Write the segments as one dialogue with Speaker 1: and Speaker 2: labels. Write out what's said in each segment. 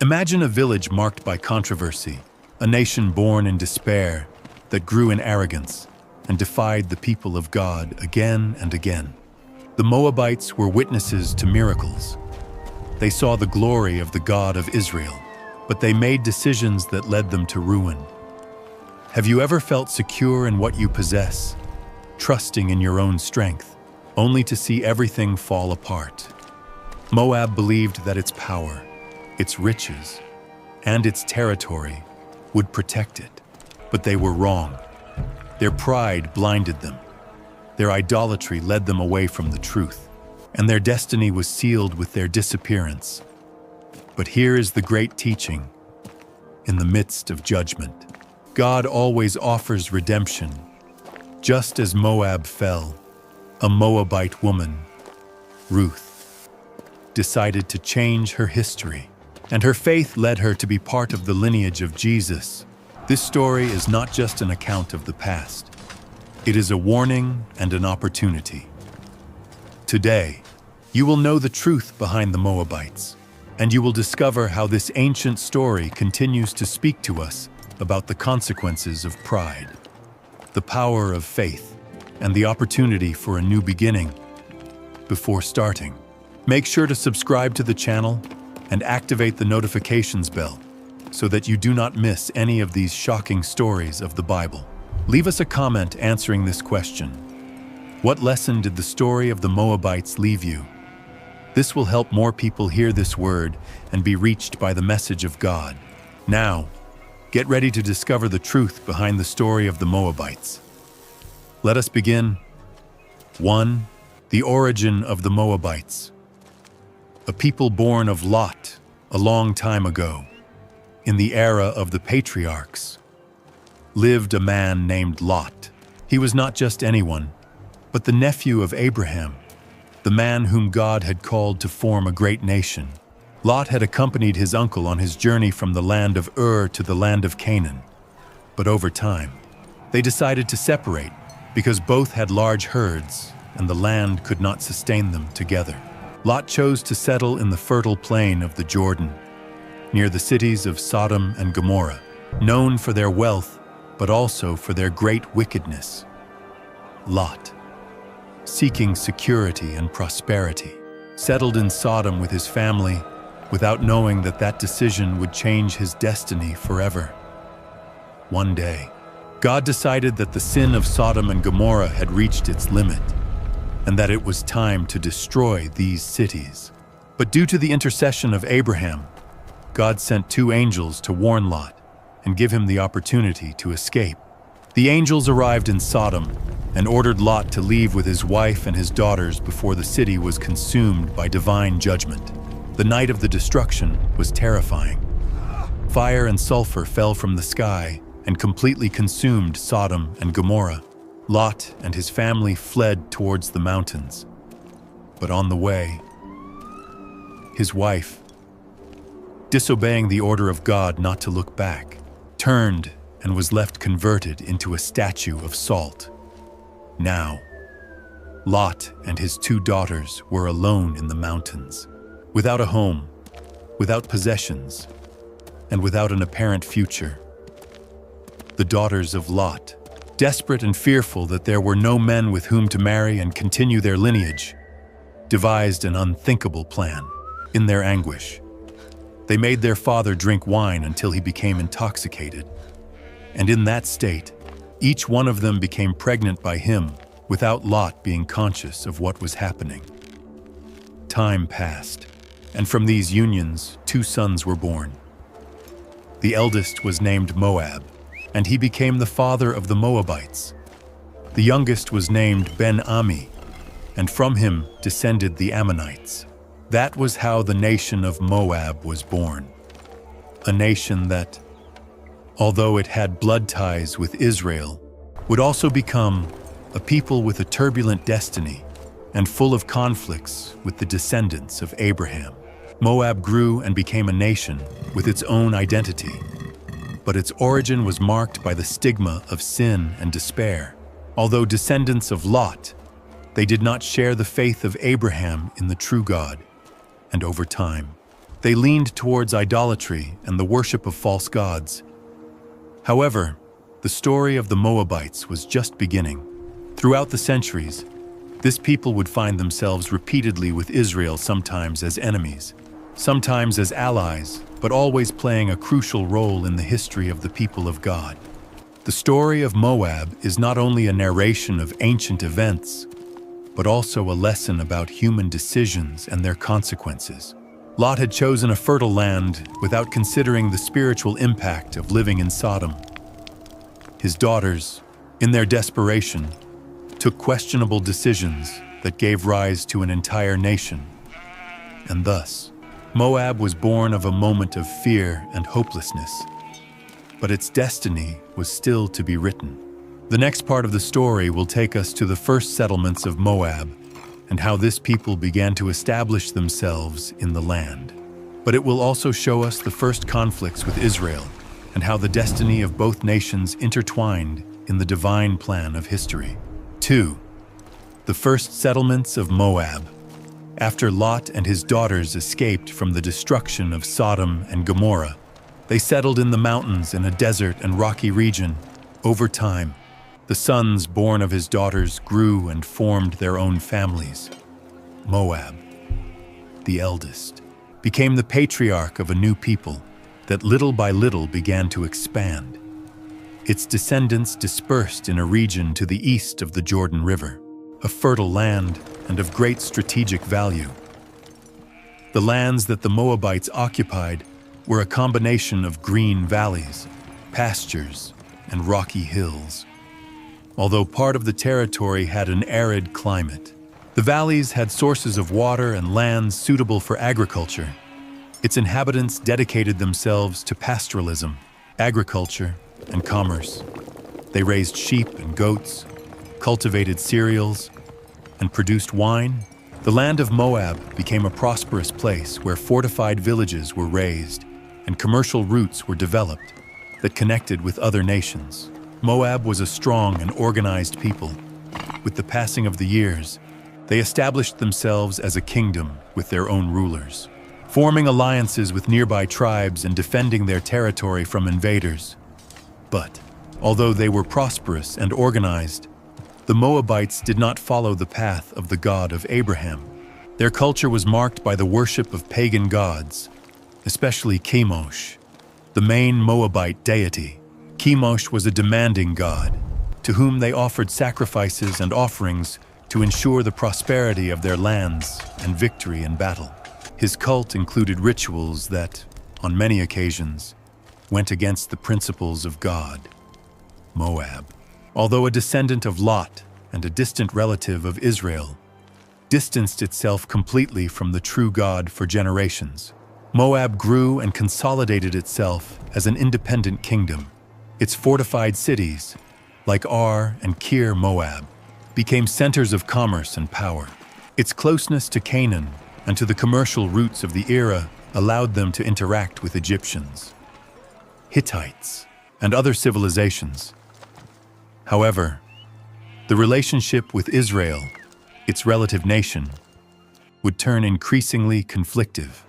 Speaker 1: Imagine a village marked by controversy, a nation born in despair that grew in arrogance and defied the people of God again and again. The Moabites were witnesses to miracles. They saw the glory of the God of Israel, but they made decisions that led them to ruin. Have you ever felt secure in what you possess, trusting in your own strength, only to see everything fall apart? Moab believed that its power, its riches, and its territory would protect it, but they were wrong. Their pride blinded them. Their idolatry led them away from the truth, and their destiny was sealed with their disappearance. But here is the great teaching. In the midst of judgment, God always offers redemption. Just as Moab fell, a Moabite woman, Ruth, decided to change her history, and her faith led her to be part of the lineage of Jesus. This story is not just an account of the past. It is a warning and an opportunity. Today, you will know the truth behind the Moabites, and you will discover how this ancient story continues to speak to us about the consequences of pride, the power of faith, and the opportunity for a new beginning. Before starting, make sure to subscribe to the channel and activate the notifications bell so that you do not miss any of these shocking stories of the Bible. Leave us a comment answering this question. What lesson did the story of the Moabites leave you? This will help more people hear this word and be reached by the message of God. Now, get ready to discover the truth behind the story of the Moabites. Let us begin. 1. The origin of the Moabites. A people born of Lot a long time ago, in the era of the patriarchs, lived a man named Lot. He was not just anyone, but the nephew of Abraham, the man whom God had called to form a great nation. Lot had accompanied his uncle on his journey from the land of Ur to the land of Canaan. But over time, they decided to separate because both had large herds and the land could not sustain them together. Lot chose to settle in the fertile plain of the Jordan, near the cities of Sodom and Gomorrah, known for their wealth but also for their great wickedness. Lot, seeking security and prosperity, settled in Sodom with his family without knowing that that decision would change his destiny forever. One day, God decided that the sin of Sodom and Gomorrah had reached its limit, and that it was time to destroy these cities. But due to the intercession of Abraham, God sent 2 angels to warn Lot and give him the opportunity to escape. The angels arrived in Sodom and ordered Lot to leave with his wife and his daughters before the city was consumed by divine judgment. The night of the destruction was terrifying. Fire and sulfur fell from the sky and completely consumed Sodom and Gomorrah. Lot and his family fled towards the mountains. But on the way, his wife, disobeying the order of God not to look back, turned and was left converted into a statue of salt. Now, Lot and his 2 daughters were alone in the mountains, without a home, without possessions, and without an apparent future. The daughters of Lot, desperate and fearful that there were no men with whom to marry and continue their lineage, devised an unthinkable plan. In their anguish, they made their father drink wine until he became intoxicated. And in that state, each one of them became pregnant by him without Lot being conscious of what was happening. Time passed, and from these unions, 2 sons were born. The eldest was named Moab, and he became the father of the Moabites. The youngest was named Ben-Ami, and from him descended the Ammonites. That was how the nation of Moab was born. A nation that, although it had blood ties with Israel, would also become a people with a turbulent destiny and full of conflicts with the descendants of Abraham. Moab grew and became a nation with its own identity, but its origin was marked by the stigma of sin and despair. Although descendants of Lot, they did not share the faith of Abraham in the true God, and over time, They leaned towards idolatry and the worship of false gods. However, the story of the Moabites was just beginning. Throughout the centuries, this people would find themselves repeatedly with Israel, sometimes as enemies, sometimes as allies, but always playing a crucial role in the history of the people of God. The story of Moab is not only a narration of ancient events, but also a lesson about human decisions and their consequences. Lot had chosen a fertile land without considering the spiritual impact of living in Sodom. His daughters, in their desperation, took questionable decisions that gave rise to an entire nation. And thus, Moab was born of a moment of fear and hopelessness. But its destiny was still to be written. The next part of the story will take us to the first settlements of Moab and how this people began to establish themselves in the land. But it will also show us the first conflicts with Israel and how the destiny of both nations intertwined in the divine plan of history. 2. The first settlements of Moab. After Lot and his daughters escaped from the destruction of Sodom and Gomorrah, they settled in the mountains in a desert and rocky region. Over time, the sons born of his daughters grew and formed their own families. Moab, the eldest, became the patriarch of a new people that little by little began to expand. Its descendants dispersed in a region to the east of the Jordan River, a fertile land and of great strategic value. The lands that the Moabites occupied were a combination of green valleys, pastures, and rocky hills. Although part of the territory had an arid climate, the valleys had sources of water and lands suitable for agriculture. Its inhabitants dedicated themselves to pastoralism, agriculture, and commerce. They raised sheep and goats, cultivated cereals, and produced wine. The land of Moab became a prosperous place where fortified villages were raised and commercial routes were developed that connected with other nations. Moab was a strong and organized people. With the passing of the years, they established themselves as a kingdom with their own rulers, forming alliances with nearby tribes and defending their territory from invaders. But, although they were prosperous and organized, the Moabites did not follow the path of the God of Abraham. Their culture was marked by the worship of pagan gods, especially Chemosh, the main Moabite deity. Chemosh was a demanding god, to whom they offered sacrifices and offerings to ensure the prosperity of their lands and victory in battle. His cult included rituals that, on many occasions, went against the principles of God. Moab, although a descendant of Lot and a distant relative of Israel, distanced itself completely from the true God for generations. Moab grew and consolidated itself as an independent kingdom. Its fortified cities, like Ar and Kir Moab, became centers of commerce and power. Its closeness to Canaan and to the commercial routes of the era allowed them to interact with Egyptians, Hittites, and other civilizations. However, the relationship with Israel, its relative nation, would turn increasingly conflictive.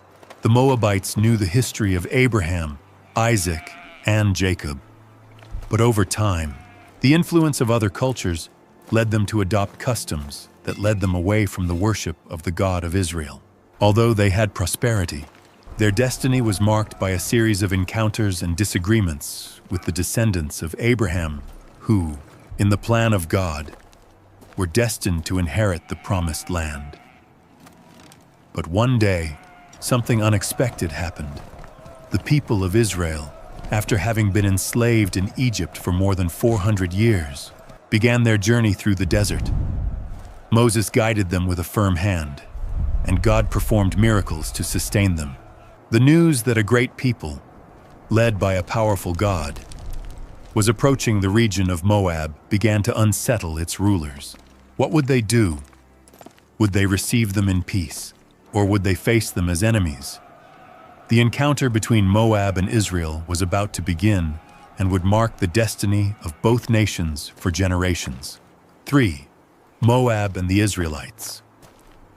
Speaker 1: The Moabites knew the history of Abraham, Isaac, and Jacob. But over time, the influence of other cultures led them to adopt customs that led them away from the worship of the God of Israel. Although they had prosperity, their destiny was marked by a series of encounters and disagreements with the descendants of Abraham, who, in the plan of God, were destined to inherit the promised land. But one day, something unexpected happened. The people of Israel, after having been enslaved in Egypt for more than 400 years, began their journey through the desert. Moses guided them with a firm hand, and God performed miracles to sustain them. The news that a great people, led by a powerful God, was approaching the region of Moab began to unsettle its rulers. What would they do? Would they receive them in peace, or would they face them as enemies? The encounter between Moab and Israel was about to begin and would mark the destiny of both nations for generations. 3. Moab and the Israelites.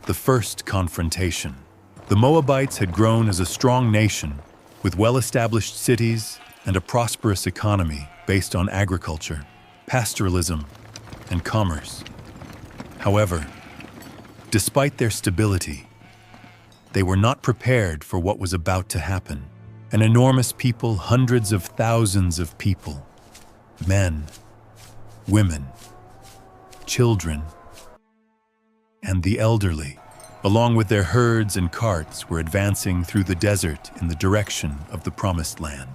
Speaker 1: The first confrontation. The Moabites had grown as a strong nation with well-established cities and a prosperous economy based on agriculture, pastoralism, and commerce. However, despite their stability, they were not prepared for what was about to happen. An enormous people, hundreds of thousands of people, men, women, children, and the elderly, along with their herds and carts, were advancing through the desert in the direction of the Promised Land.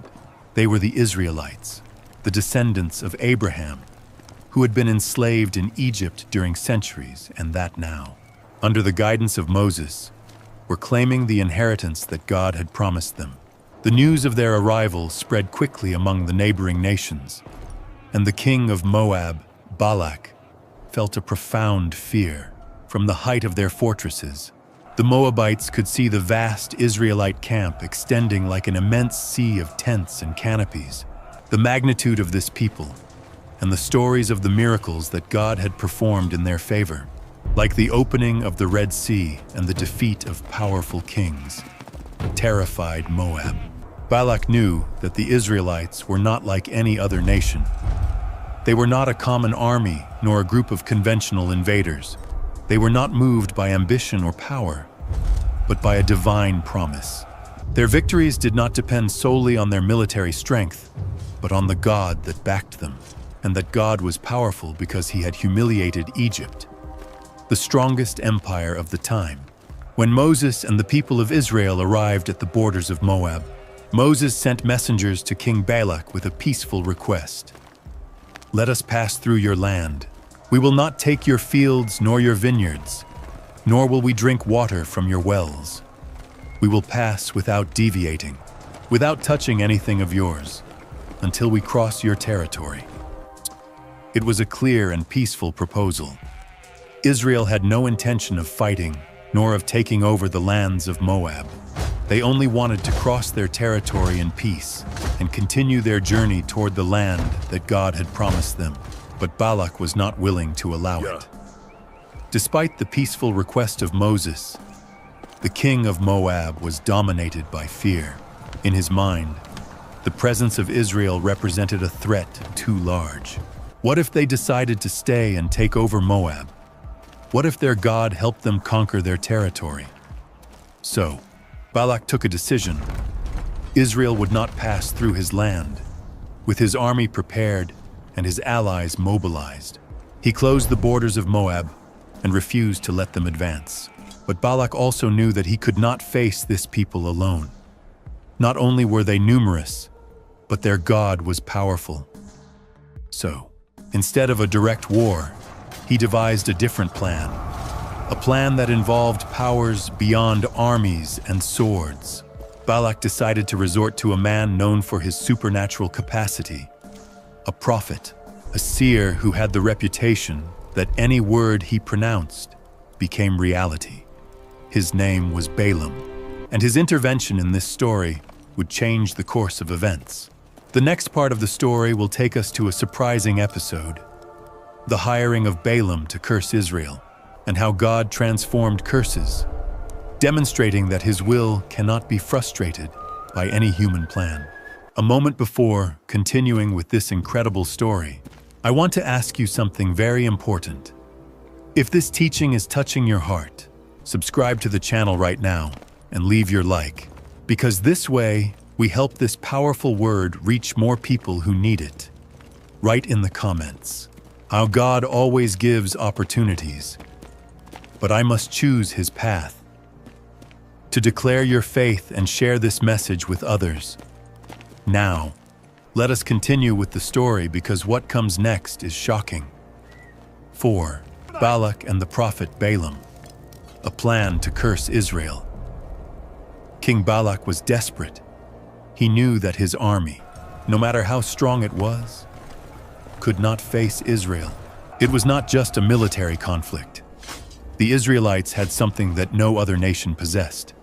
Speaker 1: They were the Israelites, the descendants of Abraham, who had been enslaved in Egypt during centuries, and that now, under the guidance of Moses, were claiming the inheritance that God had promised them. The news of their arrival spread quickly among the neighboring nations, and the king of Moab, Balak, felt a profound fear. From the height of their fortresses, the Moabites could see the vast Israelite camp extending like an immense sea of tents and canopies. The magnitude of this people, and the stories of the miracles that God had performed in their favor, like the opening of the Red Sea and the defeat of powerful kings, terrified Moab. Balak knew that the Israelites were not like any other nation. They were not a common army nor a group of conventional invaders. They were not moved by ambition or power, but by a divine promise. Their victories did not depend solely on their military strength, but on the God that backed them, and that God was powerful because he had humiliated Egypt, the strongest empire of the time. When Moses and the people of Israel arrived at the borders of Moab, Moses sent messengers to King Balak with a peaceful request. "Let us pass through your land. We will not take your fields nor your vineyards, nor will we drink water from your wells. We will pass without deviating, without touching anything of yours, until we cross your territory." It was a clear and peaceful proposal. Israel had no intention of fighting, nor of taking over the lands of Moab. They only wanted to cross their territory in peace and continue their journey toward the land that God had promised them. But Balak was not willing to allow it. Despite the peaceful request of Moses, the king of Moab was dominated by fear. In his mind, the presence of Israel represented a threat too large. What if they decided to stay and take over Moab? What if their God helped them conquer their territory? So, Balak took a decision. Israel would not pass through his land. With his army prepared and his allies mobilized, he closed the borders of Moab and refused to let them advance. But Balak also knew that he could not face this people alone. Not only were they numerous, but their God was powerful. So, instead of a direct war, he devised a different plan. A plan that involved powers beyond armies and swords. Balak decided to resort to a man known for his supernatural capacity, a prophet, a seer who had the reputation that any word he pronounced became reality. His name was Balaam, and his intervention in this story would change the course of events. The next part of the story will take us to a surprising episode, the hiring of Balaam to curse Israel, and how God transformed curses, demonstrating that his will cannot be frustrated by any human plan. A moment before continuing with this incredible story, I want to ask you something very important. If this teaching is touching your heart, subscribe to the channel right now and leave your like, because this way we help this powerful word reach more people who need it. Write in the comments, "How God always gives opportunities, but I must choose his path." To declare your faith and share this message with others. Now, let us continue with the story because what comes next is shocking. 4. Balak and the prophet Balaam. A plan to curse Israel. King Balak was desperate. He knew that his army, no matter how strong it was, could not face Israel. It was not just a military conflict. The Israelites had something that no other nation possessed: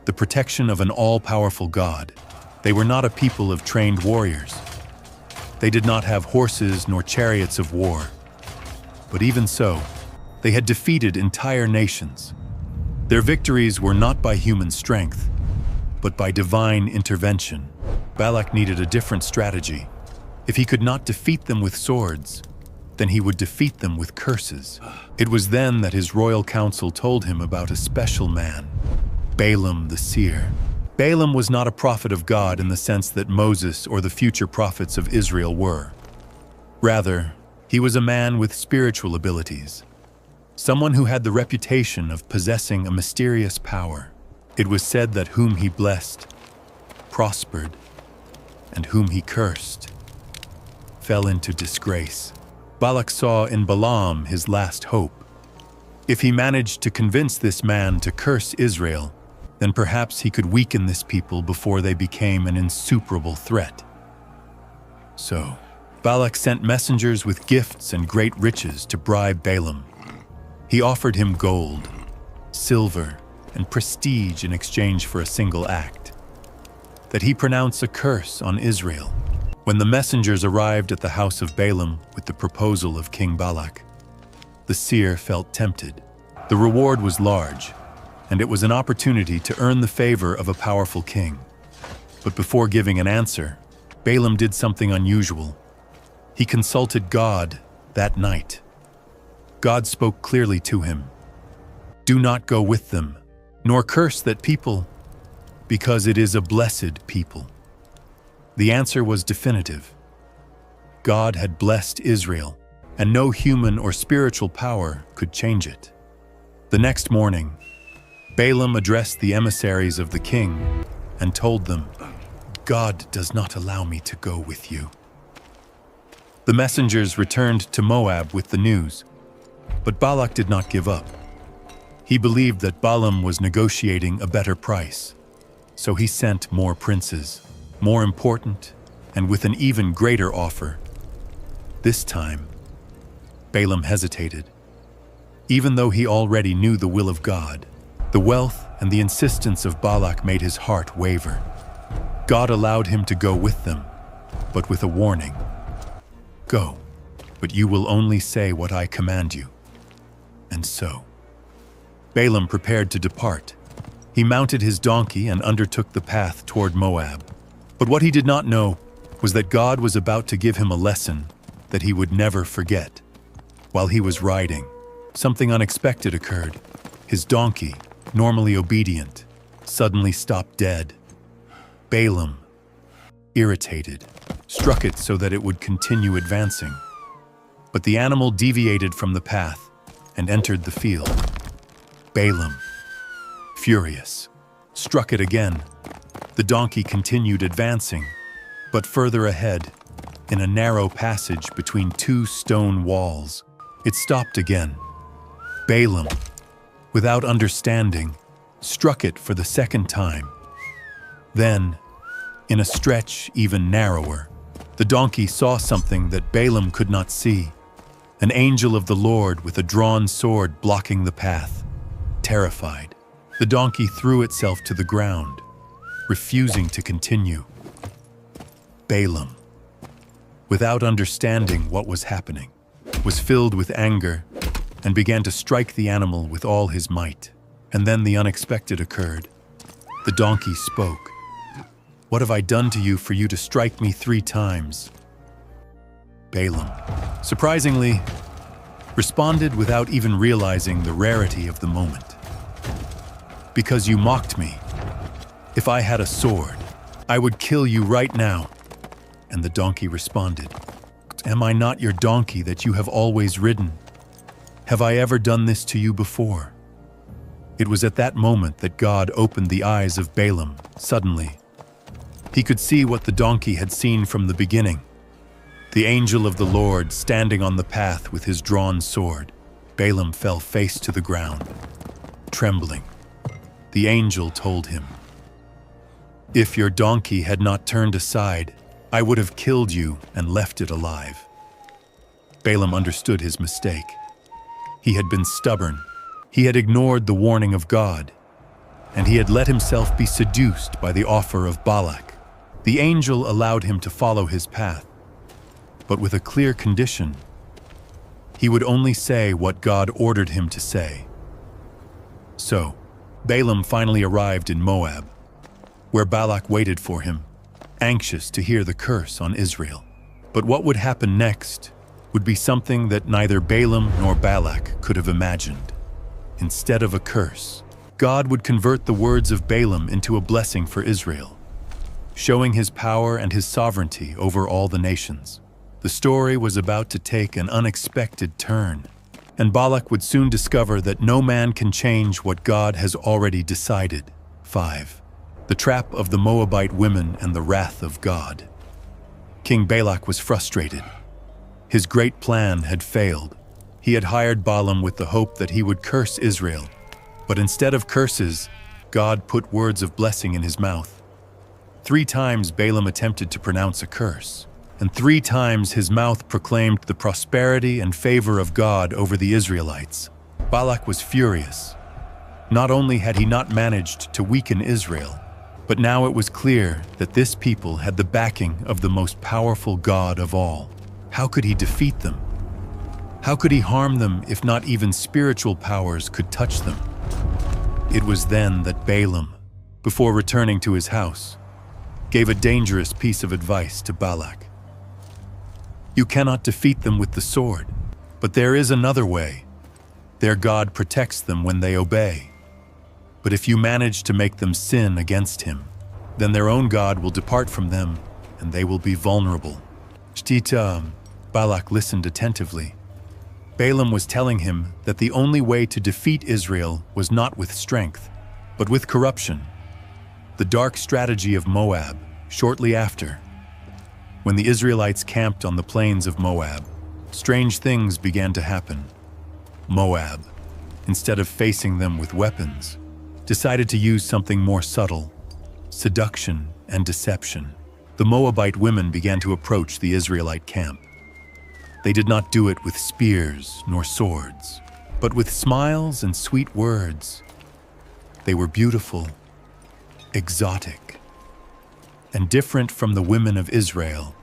Speaker 1: the protection of an all-powerful God. They were not a people of trained warriors. They did not have horses nor chariots of war. But even so, they had defeated entire nations. Their victories were not by human strength, but by divine intervention. Balak needed a different strategy. If he could not defeat them with swords, then he would defeat them with curses. It was then that his royal council told him about a special man, Balaam the seer. Balaam was not a prophet of God in the sense that Moses or the future prophets of Israel were. Rather, he was a man with spiritual abilities, someone who had the reputation of possessing a mysterious power. It was said that whom he blessed, prospered, and whom he cursed, fell into disgrace. Balak saw in Balaam his last hope. If he managed to convince this man to curse Israel, then perhaps he could weaken this people before they became an insuperable threat. So, Balak sent messengers with gifts and great riches to bribe Balaam. He offered him gold, silver, and prestige in exchange for a single act: that he pronounce a curse on Israel. When the messengers arrived at the house of Balaam with the proposal of King Balak, the seer felt tempted. The reward was large, and it was an opportunity to earn the favor of a powerful king. But before giving an answer, Balaam did something unusual. He consulted God that night. God spoke clearly to him. "Do not go with them, nor curse that people, because it is a blessed people." The answer was definitive. God had blessed Israel, and no human or spiritual power could change it. The next morning, Balaam addressed the emissaries of the king and told them, "God does not allow me to go with you." The messengers returned to Moab with the news, but Balak did not give up. He believed that Balaam was negotiating a better price, so he sent more princes, more important, and with an even greater offer. This time, Balaam hesitated. Even though he already knew the will of God, the wealth and the insistence of Balak made his heart waver. God allowed him to go with them, but with a warning. "Go, but you will only say what I command you." And so, Balaam prepared to depart. He mounted his donkey and undertook the path toward Moab. But what he did not know was that God was about to give him a lesson that he would never forget. While he was riding, something unexpected occurred. His donkey, normally obedient, suddenly stopped dead. Balaam, irritated, struck it so that it would continue advancing. But the animal deviated from the path and entered the field. Balaam, furious, struck it again. The donkey continued advancing, but further ahead, in a narrow passage between two stone walls, it stopped again. Balaam, without understanding, struck it for the second time. Then, in a stretch even narrower, the donkey saw something that Balaam could not see: an angel of the Lord with a drawn sword blocking the path. Terrified, the donkey threw itself to the ground, refusing to continue. Balaam, without understanding what was happening, was filled with anger and began to strike the animal with all his might. And then the unexpected occurred. The donkey spoke. "What have I done to you for you to strike me 3 times?" Balaam, surprisingly, responded without even realizing the rarity of the moment. "Because you mocked me. If I had a sword, I would kill you right now." And the donkey responded, "Am I not your donkey that you have always ridden? Have I ever done this to you before?" It was at that moment that God opened the eyes of Balaam suddenly. He could see what the donkey had seen from the beginning: the angel of the Lord standing on the path with his drawn sword. Balaam fell face to the ground, trembling. The angel told him, "If your donkey had not turned aside, I would have killed you and left it alive." Balaam understood his mistake. He had been stubborn. He had ignored the warning of God, and he had let himself be seduced by the offer of Balak. The angel allowed him to follow his path, but with a clear condition. He would only say what God ordered him to say. So, Balaam finally arrived in Moab, where Balak waited for him, anxious to hear the curse on Israel. But what would happen next would be something that neither Balaam nor Balak could have imagined. Instead of a curse, God would convert the words of Balaam into a blessing for Israel, showing his power and his sovereignty over all the nations. The story was about to take an unexpected turn, and Balak would soon discover that no man can change what God has already decided. 5. The trap of the Moabite women and the wrath of God. King Balak was frustrated. His great plan had failed. He had hired Balaam with the hope that he would curse Israel, but instead of curses, God put words of blessing in his mouth. 3 times Balaam attempted to pronounce a curse, and 3 times his mouth proclaimed the prosperity and favor of God over the Israelites. Balak was furious. Not only had he not managed to weaken Israel, but now it was clear that this people had the backing of the most powerful God of all. How could he defeat them? How could he harm them if not even spiritual powers could touch them? It was then that Balaam, before returning to his house, gave a dangerous piece of advice to Balak. You cannot defeat them with the sword, but there is another way. Their God protects them when they obey. But if you manage to make them sin against him, then their own God will depart from them, and they will be vulnerable. Balak listened attentively. Balaam was telling him that the only way to defeat Israel was not with strength, but with corruption. The dark strategy of Moab, shortly after. When the Israelites camped on the plains of Moab, strange things began to happen. Moab, instead of facing them with weapons, decided to use something more subtle: seduction and deception. The Moabite women began to approach the Israelite camp. They did not do it with spears nor swords, but with smiles and sweet words. They were beautiful, exotic, and different from the women of Israel.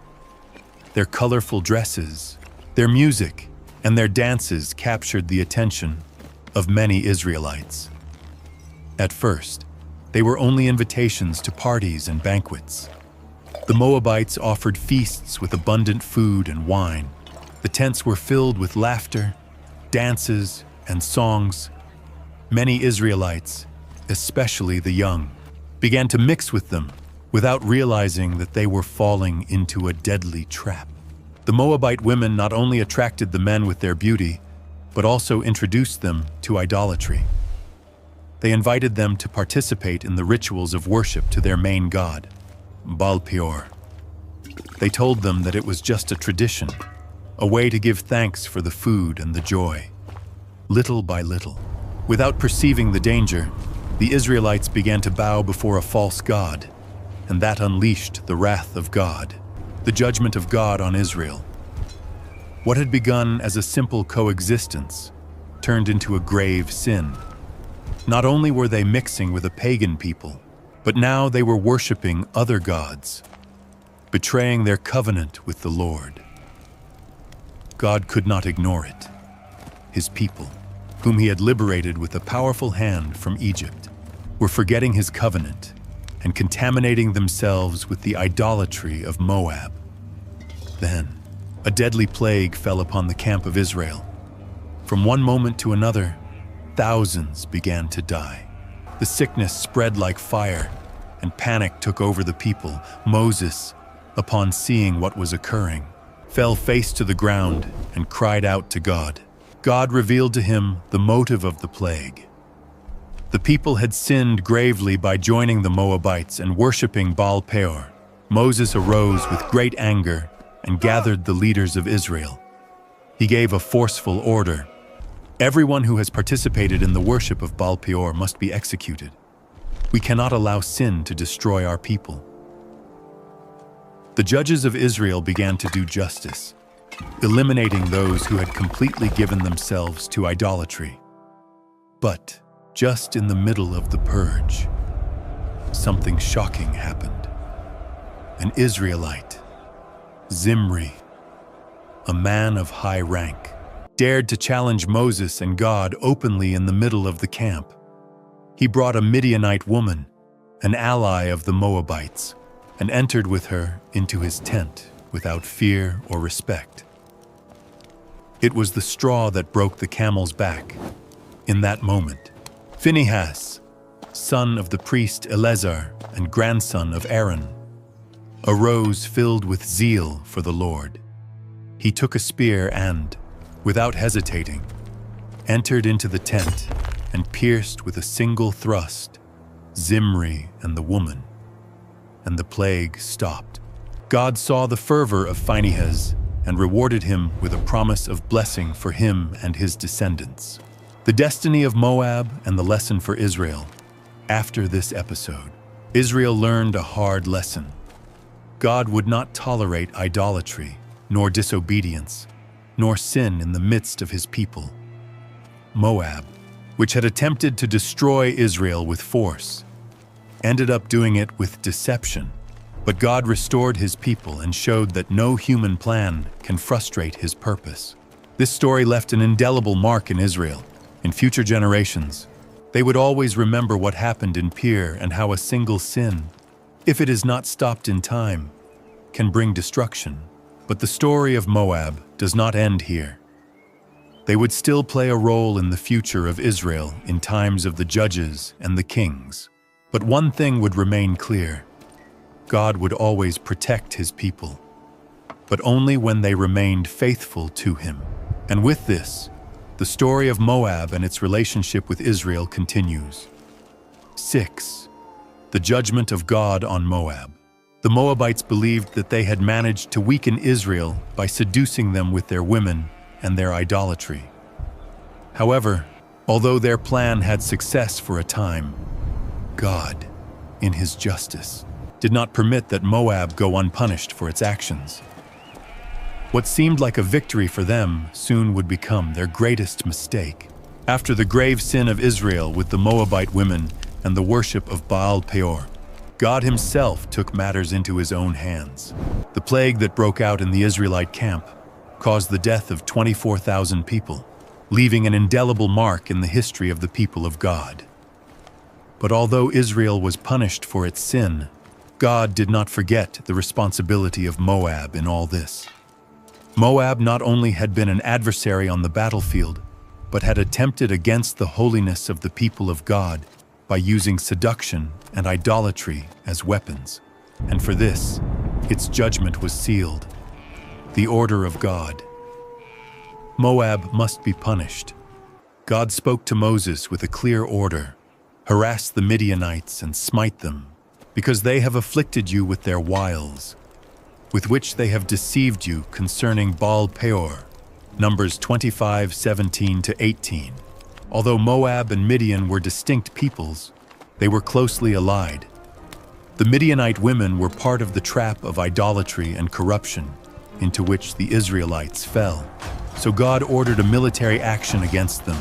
Speaker 1: Their colorful dresses, their music, and their dances captured the attention of many Israelites. At first, they were only invitations to parties and banquets. The Moabites offered feasts with abundant food and wine. The tents were filled with laughter, dances, and songs. Many Israelites, especially the young, began to mix with them without realizing that they were falling into a deadly trap. The Moabite women not only attracted the men with their beauty, but also introduced them to idolatry. They invited them to participate in the rituals of worship to their main god, Baal Peor. They told them that it was just a tradition, a way to give thanks for the food and the joy. Little by little, without perceiving the danger, the Israelites began to bow before a false god, and that unleashed the wrath of God, the judgment of God on Israel. What had begun as a simple coexistence turned into a grave sin. Not only were they mixing with a pagan people, but now they were worshiping other gods, betraying their covenant with the Lord. God could not ignore it. His people, whom he had liberated with a powerful hand from Egypt, were forgetting his covenant and contaminating themselves with the idolatry of Moab. Then, a deadly plague fell upon the camp of Israel. From one moment to another, thousands began to die. The sickness spread like fire, and panic took over the people. Moses, upon seeing what was occurring, fell face to the ground and cried out to God. God revealed to him the motive of the plague. The people had sinned gravely by joining the Moabites and worshiping Baal Peor. Moses arose with great anger and gathered the leaders of Israel. He gave a forceful order. Everyone who has participated in the worship of Baal Peor must be executed. We cannot allow sin to destroy our people. The judges of Israel began to do justice, eliminating those who had completely given themselves to idolatry. But just in the middle of the purge, something shocking happened. An Israelite, Zimri, a man of high rank, dared to challenge Moses and God openly in the middle of the camp. He brought a Midianite woman, an ally of the Moabites, and entered with her into his tent without fear or respect. It was the straw that broke the camel's back. In that moment, Phinehas, son of the priest Eleazar and grandson of Aaron, arose filled with zeal for the Lord. He took a spear and, without hesitating, entered into the tent and pierced with a single thrust Zimri and the woman, and the plague stopped. God saw the fervor of Phinehas and rewarded him with a promise of blessing for him and his descendants. The destiny of Moab and the lesson for Israel. After this episode, Israel learned a hard lesson. God would not tolerate idolatry, nor disobedience, nor sin in the midst of his people. Moab, which had attempted to destroy Israel with force, ended up doing it with deception. But God restored his people and showed that no human plan can frustrate his purpose. This story left an indelible mark in Israel. In future generations, they would always remember what happened in Peor and how a single sin, if it is not stopped in time, can bring destruction. But the story of Moab does not end here. They would still play a role in the future of Israel in times of the judges and the kings. But one thing would remain clear. God would always protect his people, but only when they remained faithful to him. And with this, the story of Moab and its relationship with Israel continues. 6. The judgment of God on Moab. The Moabites believed that they had managed to weaken Israel by seducing them with their women and their idolatry. However, although their plan had success for a time, God, in his justice, did not permit that Moab go unpunished for its actions. What seemed like a victory for them soon would become their greatest mistake. After the grave sin of Israel with the Moabite women and the worship of Baal Peor, God himself took matters into his own hands. The plague that broke out in the Israelite camp caused the death of 24,000 people, leaving an indelible mark in the history of the people of God. But although Israel was punished for its sin, God did not forget the responsibility of Moab in all this. Moab not only had been an adversary on the battlefield, but had attempted against the holiness of the people of God by using seduction and idolatry as weapons. And for this, its judgment was sealed. The order of God. Moab must be punished. God spoke to Moses with a clear order. Harass the Midianites and smite them, because they have afflicted you with their wiles, with which they have deceived you concerning Baal Peor. Numbers 25:17-18. Although Moab and Midian were distinct peoples, they were closely allied. The Midianite women were part of the trap of idolatry and corruption into which the Israelites fell. So God ordered a military action against them.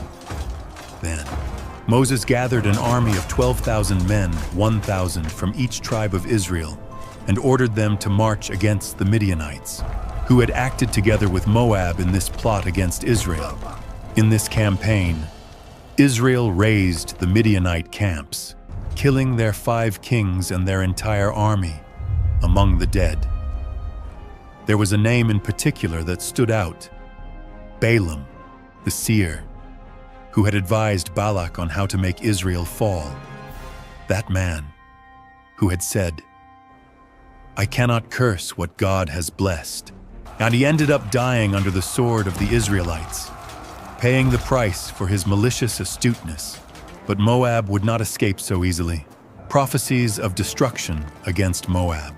Speaker 1: Then Moses gathered an army of 12,000 men, 1,000 from each tribe of Israel, and ordered them to march against the Midianites, who had acted together with Moab in this plot against Israel. In this campaign, Israel razed the Midianite camps, killing their 5 kings and their entire army. Among the dead, there was a name in particular that stood out: Balaam, the seer, who had advised Balak on how to make Israel fall. That man who had said, "I cannot curse what God has blessed." And he ended up dying under the sword of the Israelites, paying the price for his malicious astuteness. But Moab would not escape so easily. Prophecies of destruction against Moab.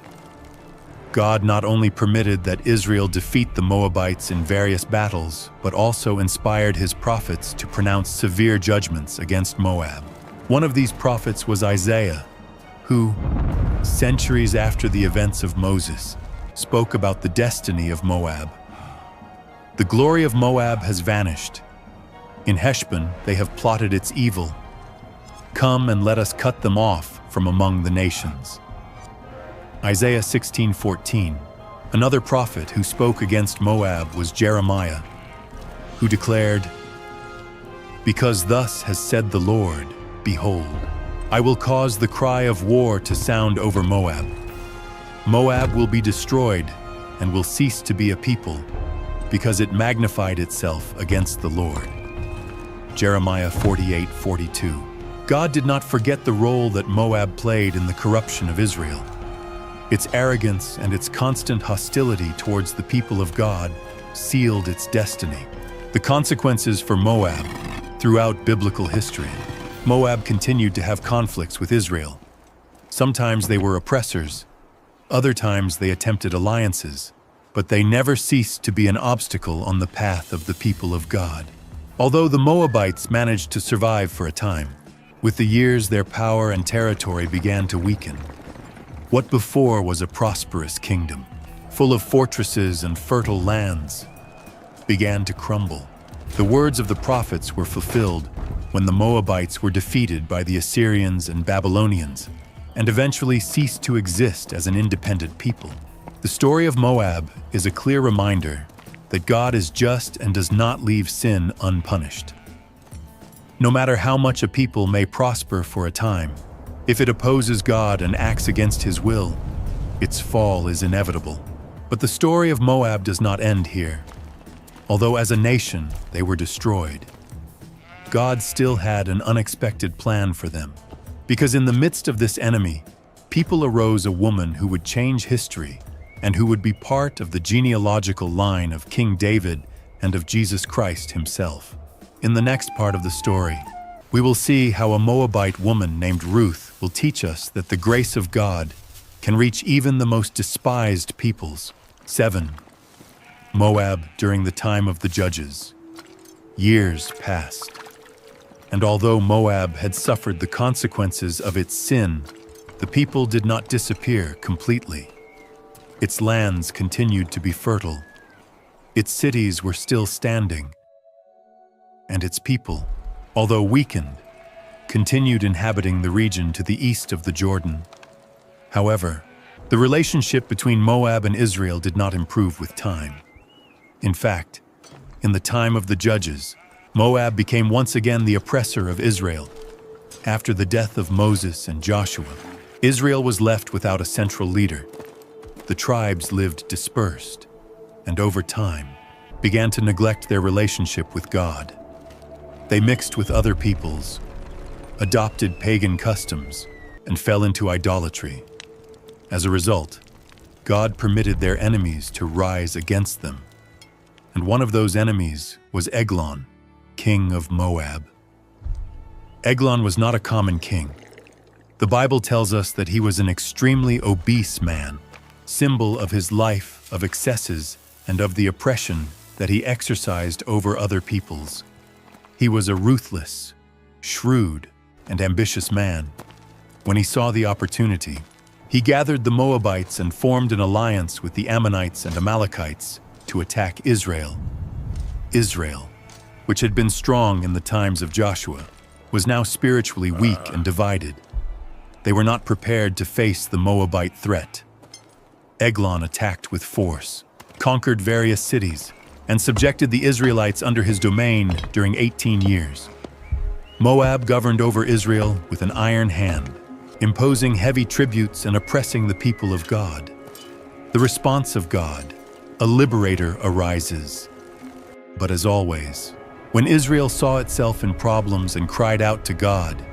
Speaker 1: God not only permitted that Israel defeat the Moabites in various battles, but also inspired his prophets to pronounce severe judgments against Moab. One of these prophets was Isaiah, who, centuries after the events of Moses, spoke about the destiny of Moab. The glory of Moab has vanished. In Heshbon they have plotted its evil. Come and let us cut them off from among the nations. Isaiah 16:14. Another prophet who spoke against Moab was Jeremiah, who declared, "Because thus has said the Lord, Behold, I will cause the cry of war to sound over Moab. Moab will be destroyed and will cease to be a people, because it magnified itself against the Lord. Jeremiah 48:42. God did not forget the role that Moab played in the corruption of Israel. Its arrogance and its constant hostility towards the people of God sealed its destiny. The consequences for Moab throughout biblical history. Moab continued to have conflicts with Israel. Sometimes they were oppressors, other times they attempted alliances, but they never ceased to be an obstacle on the path of the people of God. Although the Moabites managed to survive for a time, with the years their power and territory began to weaken. What before was a prosperous kingdom, full of fortresses and fertile lands, began to crumble. The words of the prophets were fulfilled when the Moabites were defeated by the Assyrians and Babylonians, and eventually ceased to exist as an independent people. The story of Moab is a clear reminder that God is just and does not leave sin unpunished. No matter how much a people may prosper for a time, if it opposes God and acts against His will, its fall is inevitable. But the story of Moab does not end here. Although as a nation they were destroyed, God still had an unexpected plan for them. Because in the midst of this enemy, people arose a woman who would change history and who would be part of the genealogical line of King David and of Jesus Christ Himself. In the next part of the story, we will see how a Moabite woman named Ruth will teach us that the grace of God can reach even the most despised peoples. 7. Moab during the time of the judges. Years passed, and although Moab had suffered the consequences of its sin, the people did not disappear completely. Its lands continued to be fertile. Its cities were still standing, and its people, although weakened, continued inhabiting the region to the east of the Jordan. However, the relationship between Moab and Israel did not improve with time. In fact, in the time of the judges, Moab became once again the oppressor of Israel. After the death of Moses and Joshua, Israel was left without a central leader. The tribes lived dispersed, and over time, began to neglect their relationship with God. They mixed with other peoples, adopted pagan customs, and fell into idolatry. As a result, God permitted their enemies to rise against them. And one of those enemies was Eglon, king of Moab. Eglon was not a common king. The Bible tells us that he was an extremely obese man, symbol of his life of excesses and of the oppression that he exercised over other peoples. He was a ruthless, shrewd, and ambitious man. When he saw the opportunity, he gathered the Moabites and formed an alliance with the Ammonites and Amalekites to attack Israel. Israel, which had been strong in the times of Joshua, was now spiritually weak and divided. They were not prepared to face the Moabite threat. Eglon attacked with force, conquered various cities, and subjected the Israelites under his domain during 18 years. Moab governed over Israel with an iron hand, imposing heavy tributes and oppressing the people of God. The response of God, a liberator arises. But as always, when Israel saw itself in problems and cried out to God,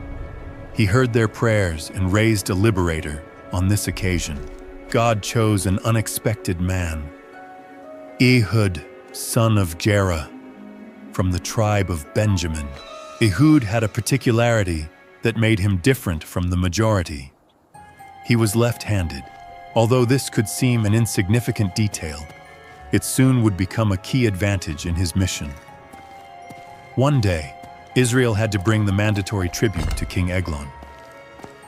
Speaker 1: He heard their prayers and raised a liberator. On this occasion, God chose an unexpected man, Ehud, son of Jerah, from the tribe of Benjamin. Ehud had a particularity that made him different from the majority. He was left-handed. Although this could seem an insignificant detail, it soon would become a key advantage in his mission. One day, Israel had to bring the mandatory tribute to King Eglon.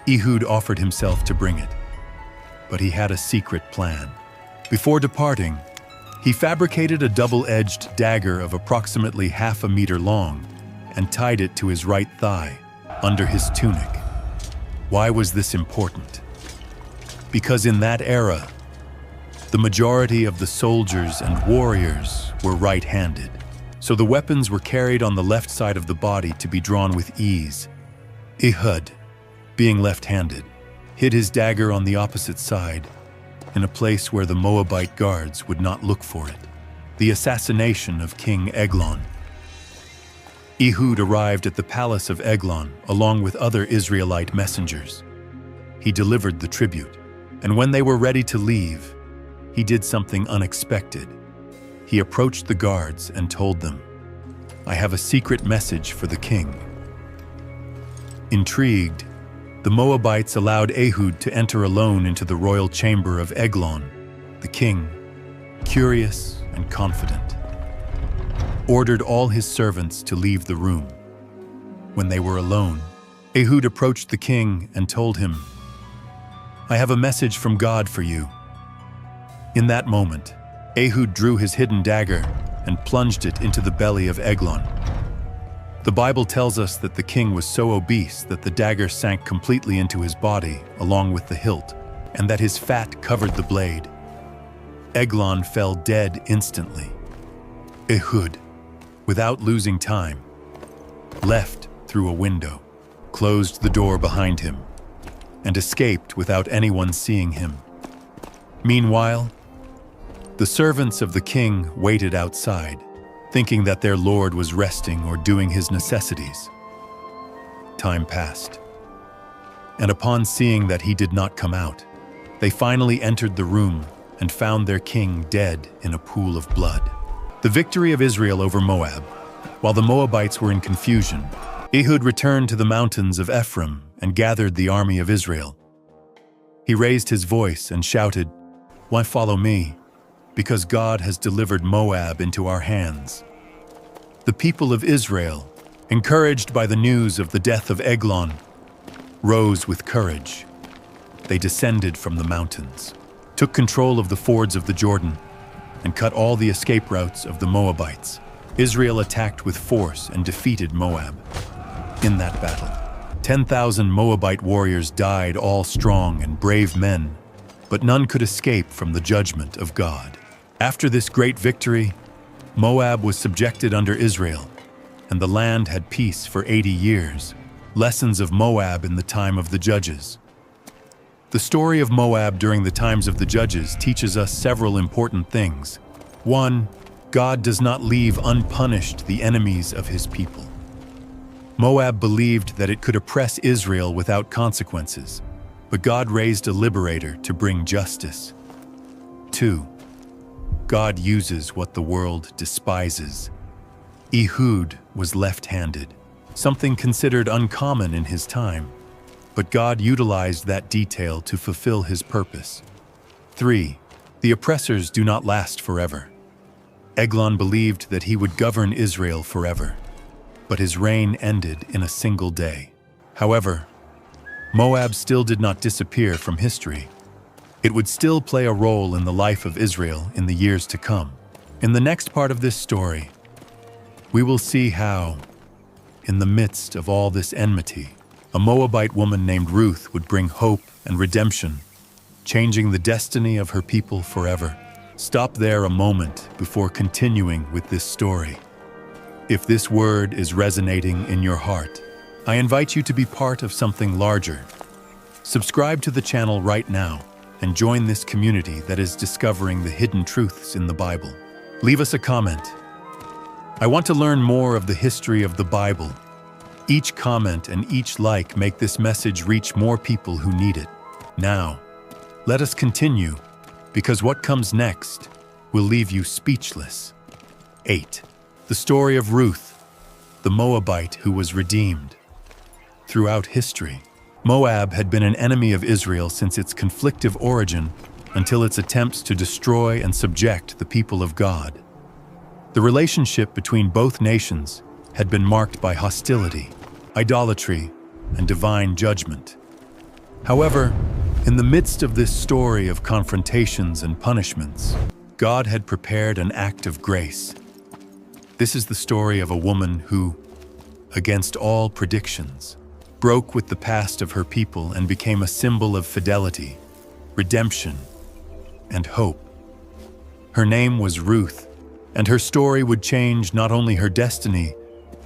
Speaker 1: Ehud offered himself to bring it, but he had a secret plan. Before departing, he fabricated a double-edged dagger of approximately half a meter long and tied it to his right thigh, under his tunic. Why was this important? Because in that era, the majority of the soldiers and warriors were right-handed, so the weapons were carried on the left side of the body to be drawn with ease. Ehud, being left-handed, hid his dagger on the opposite side, in a place where the Moabite guards would not look for it. The assassination of King Eglon. Ehud arrived at the palace of Eglon along with other Israelite messengers. He delivered the tribute, and when they were ready to leave, he did something unexpected. He approached the guards and told them, "I have a secret message for the king." Intrigued, the Moabites allowed Ehud to enter alone into the royal chamber of Eglon. The king, curious and confident, ordered all his servants to leave the room. When they were alone, Ehud approached the king and told him, "I have a message from God for you." In that moment, Ehud drew his hidden dagger and plunged it into the belly of Eglon. The Bible tells us that the king was so obese that the dagger sank completely into his body along with the hilt, and that his fat covered the blade. Eglon fell dead instantly. Ehud, without losing time, left through a window, closed the door behind him, and escaped without anyone seeing him. Meanwhile, the servants of the king waited outside, thinking that their lord was resting or doing his necessities. Time passed, and upon seeing that he did not come out, they finally entered the room and found their king dead in a pool of blood. The victory of Israel over Moab. While the Moabites were in confusion, Ehud returned to the mountains of Ephraim and gathered the army of Israel. He raised his voice and shouted, "Why follow me? Because God has delivered Moab into our hands." The people of Israel, encouraged by the news of the death of Eglon, rose with courage. They descended from the mountains, took control of the fords of the Jordan, and cut all the escape routes of the Moabites. Israel attacked with force and defeated Moab. In that battle, 10,000 Moabite warriors died, all strong and brave men, but none could escape from the judgment of God. After this great victory, Moab was subjected under Israel, and the land had peace for 80 years. Lessons of Moab in the time of the Judges. The story of Moab during the times of the Judges teaches us several important things. 1. God does not leave unpunished the enemies of his people. Moab believed that it could oppress Israel without consequences, but God raised a liberator to bring justice. 2. God uses what the world despises. Ehud was left-handed, something considered uncommon in his time, but God utilized that detail to fulfill his purpose. 3. The oppressors do not last forever. Eglon believed that he would govern Israel forever, but his reign ended in a single day. However, Moab still did not disappear from history. It would still play a role in the life of Israel in the years to come. In the next part of this story, we will see how, in the midst of all this enmity, a Moabite woman named Ruth would bring hope and redemption, changing the destiny of her people forever. Stop there a moment before continuing with this story. If this word is resonating in your heart, I invite you to be part of something larger. Subscribe to the channel right now and join this community that is discovering the hidden truths in the Bible. Leave us a comment. I want to learn more of the history of the Bible. Each comment and each like make this message reach more people who need it. Now, let us continue, because what comes next will leave you speechless. 8. The story of Ruth, the Moabite who was redeemed. Throughout history, Moab had been an enemy of Israel since its conflictive origin until its attempts to destroy and subject the people of God. The relationship between both nations had been marked by hostility, idolatry, and divine judgment. However, in the midst of this story of confrontations and punishments, God had prepared an act of grace. This is the story of a woman who, against all predictions, broke with the past of her people and became a symbol of fidelity, redemption, and hope. Her name was Ruth, and her story would change not only her destiny,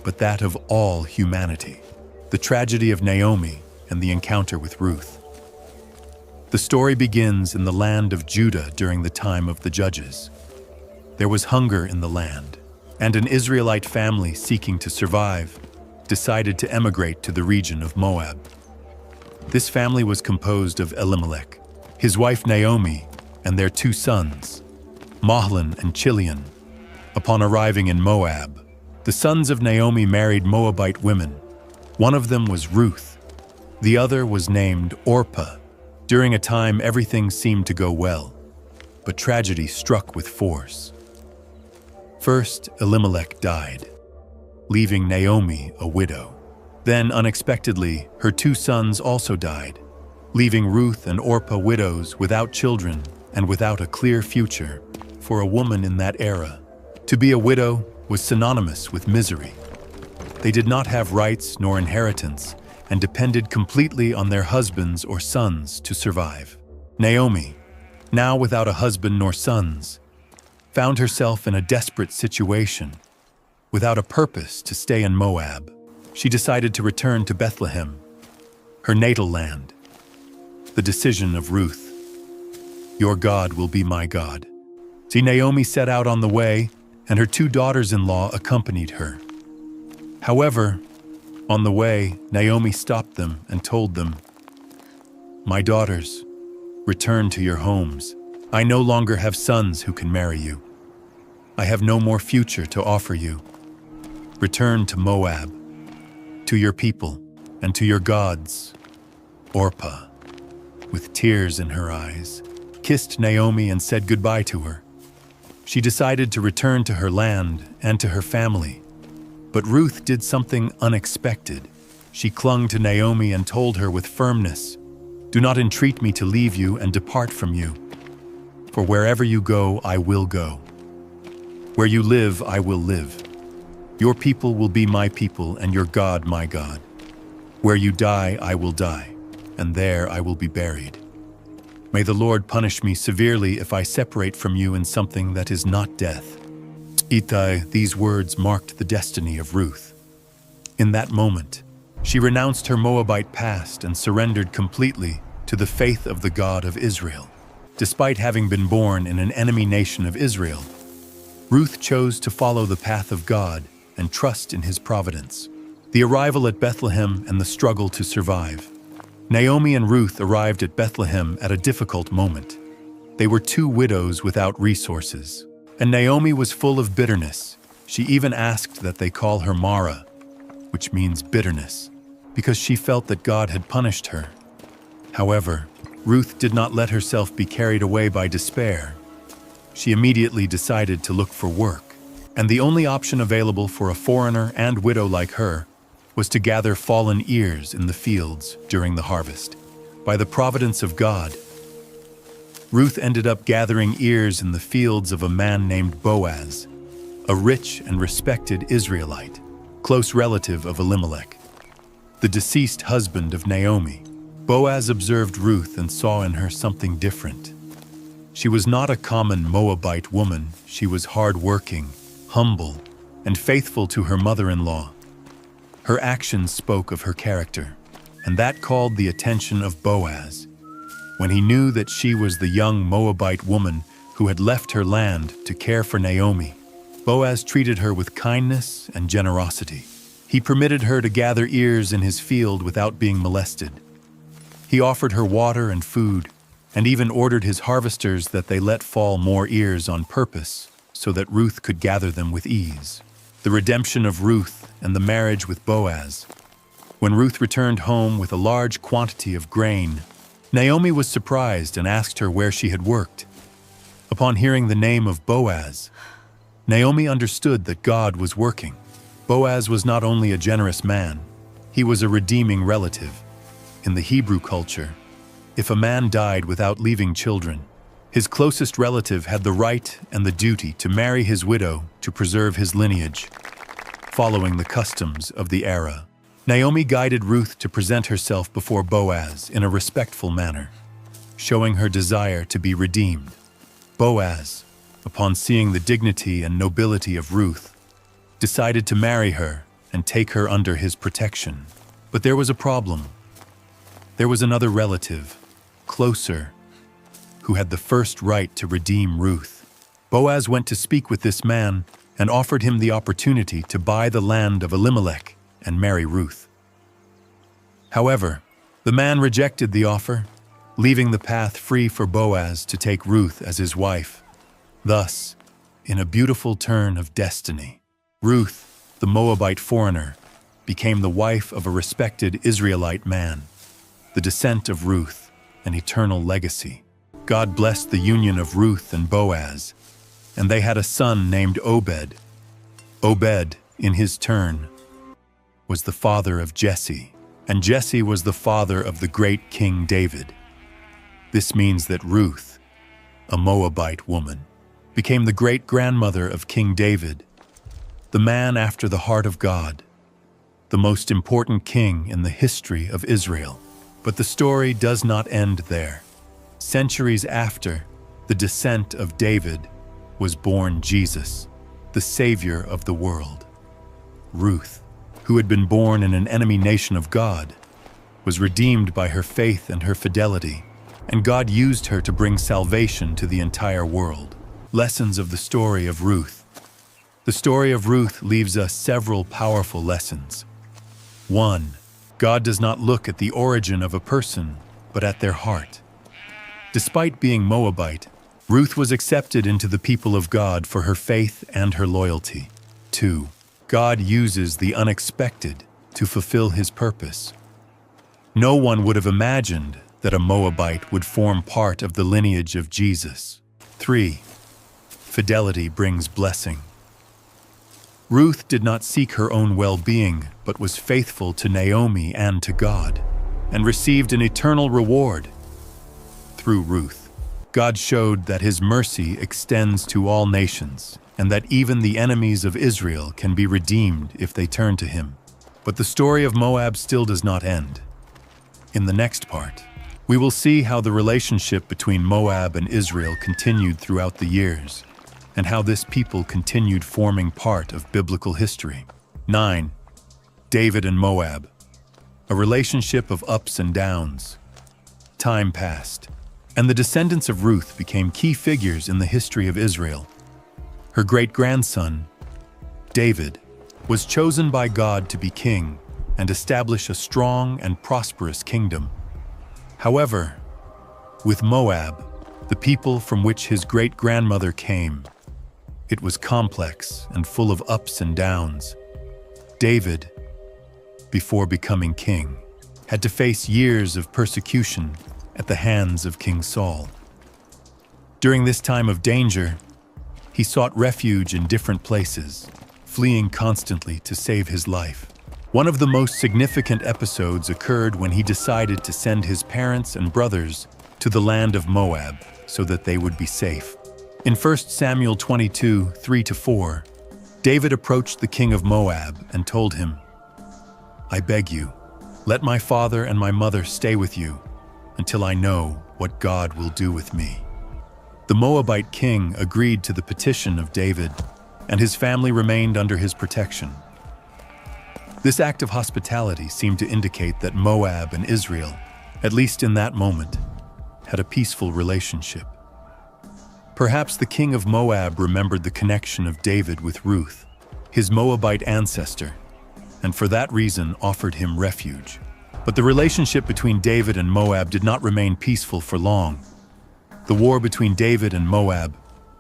Speaker 1: but that of all humanity. the tragedy of Naomi and the encounter with Ruth. The story begins in the land of Judah during the time of the Judges. There was hunger in the land, and an Israelite family seeking to survive decided to emigrate to the region of Moab. This family was composed of Elimelech, his wife Naomi, and their two sons, Mahlon and Chilion. Upon arriving in Moab, the sons of Naomi married Moabite women. One of them was Ruth. The other was named Orpah. During a time, everything seemed to go well, but tragedy struck with force. First, Elimelech died, leaving Naomi a widow. Then, unexpectedly, her two sons also died, leaving Ruth and Orpah widows without children and without a clear future. For a woman in that era, to be a widow was synonymous with misery. They did not have rights nor inheritance and depended completely on their husbands or sons to survive. Naomi, now without a husband nor sons, found herself in a desperate situation. Without a purpose to stay in Moab, she decided to return to Bethlehem, her natal land. The decision of Ruth. Your God will be my God. See, Naomi set out on the way, and her two daughters-in-law accompanied her. However, on the way, Naomi stopped them and told them, "My daughters, return to your homes. I no longer have sons who can marry you. I have no more future to offer you. Return to Moab, to your people, and to your gods." Orpah, with tears in her eyes, kissed Naomi and said goodbye to her. She decided to return to her land and to her family. But Ruth did something unexpected. She clung to Naomi and told her with firmness, "Do not entreat me to leave you and depart from you. For wherever you go, I will go. Where you live, I will live. Your people will be my people and your God my God. Where you die, I will die, and there I will be buried. May the Lord punish me severely if I separate from you in something that is not death." These words marked the destiny of Ruth. In that moment, she renounced her Moabite past and surrendered completely to the faith of the God of Israel. Despite having been born in an enemy nation of Israel, Ruth chose to follow the path of God and trust in His providence. The arrival at Bethlehem and the struggle to survive. Naomi and Ruth arrived at Bethlehem at a difficult moment. They were two widows without resources, and Naomi was full of bitterness. She even asked that they call her Mara, which means bitterness, because she felt that God had punished her. However, Ruth did not let herself be carried away by despair. She immediately decided to look for work, and the only option available for a foreigner and widow like her was to gather fallen ears in the fields during the harvest. By the providence of God, Ruth ended up gathering ears in the fields of a man named Boaz, a rich and respected Israelite, close relative of Elimelech, the deceased husband of Naomi. Boaz observed Ruth and saw in her something different. She was not a common Moabite woman. She was hard-working, humble, and faithful to her mother-in-law. Her actions spoke of her character, and that called the attention of Boaz. When he knew that she was the young Moabite woman who had left her land to care for Naomi, Boaz treated her with kindness and generosity. He permitted her to gather ears in his field without being molested. He offered her water and food, and even ordered his harvesters that they let fall more ears on purpose so that Ruth could gather them with ease. The redemption of Ruth and the marriage with Boaz. When Ruth returned home with a large quantity of grain, Naomi was surprised and asked her where she had worked. Upon hearing the name of Boaz, Naomi understood that God was working. Boaz was not only a generous man, he was a redeeming relative. In the Hebrew culture, if a man died without leaving children, his closest relative had the right and the duty to marry his widow to preserve his lineage, following the customs of the era. Naomi guided Ruth to present herself before Boaz in a respectful manner, showing her desire to be redeemed. Boaz, upon seeing the dignity and nobility of Ruth, decided to marry her and take her under his protection. But there was a problem. There was another relative, closer, who had the first right to redeem Ruth. Boaz went to speak with this man and offered him the opportunity to buy the land of Elimelech and marry Ruth. However, the man rejected the offer, leaving the path free for Boaz to take Ruth as his wife. Thus, in a beautiful turn of destiny, Ruth, the Moabite foreigner, became the wife of a respected Israelite man. The descent of Ruth, an eternal legacy. God blessed the union of Ruth and Boaz, and they had a son named Obed. Obed, in his turn, was the father of Jesse, and Jesse was the father of the great King David. This means that Ruth, a Moabite woman, became the great-grandmother of King David, the man after the heart of God, the most important king in the history of Israel. But the story does not end there. Centuries after the descent of David was born Jesus, the Savior of the world. Ruth, who had been born in an enemy nation of God, was redeemed by her faith and her fidelity, and God used her to bring salvation to the entire world. Lessons of the story of Ruth. The story of Ruth leaves us several powerful lessons. 1. God does not look at the origin of a person, but at their heart. Despite being Moabite, Ruth was accepted into the people of God for her faith and her loyalty. 2. God uses the unexpected to fulfill his purpose. No one would have imagined that a Moabite would form part of the lineage of Jesus. 3. Fidelity brings blessing. Ruth did not seek her own well-being, but was faithful to Naomi and to God, and received an eternal reward. Through Ruth, God showed that his mercy extends to all nations, and that even the enemies of Israel can be redeemed if they turn to him. But the story of Moab still does not end. In the next part, we will see how the relationship between Moab and Israel continued throughout the years, and how this people continued forming part of biblical history. 9. David and Moab. A relationship of ups and downs. Time passed, and the descendants of Ruth became key figures in the history of Israel. Her great-grandson, David, was chosen by God to be king and establish a strong and prosperous kingdom. However, with Moab, the people from which his great-grandmother came, it was complex and full of ups and downs. David, before becoming king, had to face years of persecution at the hands of King Saul. During this time of danger, he sought refuge in different places, fleeing constantly to save his life. One of the most significant episodes occurred when he decided to send his parents and brothers to the land of Moab so that they would be safe. In 1 Samuel 22, 3-4, David approached the king of Moab and told him, "I beg you, let my father and my mother stay with you until I know what God will do with me." The Moabite king agreed to the petition of David, and his family remained under his protection. This act of hospitality seemed to indicate that Moab and Israel, at least in that moment, had a peaceful relationship. Perhaps the king of Moab remembered the connection of David with Ruth, his Moabite ancestor, and for that reason offered him refuge. But the relationship between David and Moab did not remain peaceful for long. The war between David and Moab,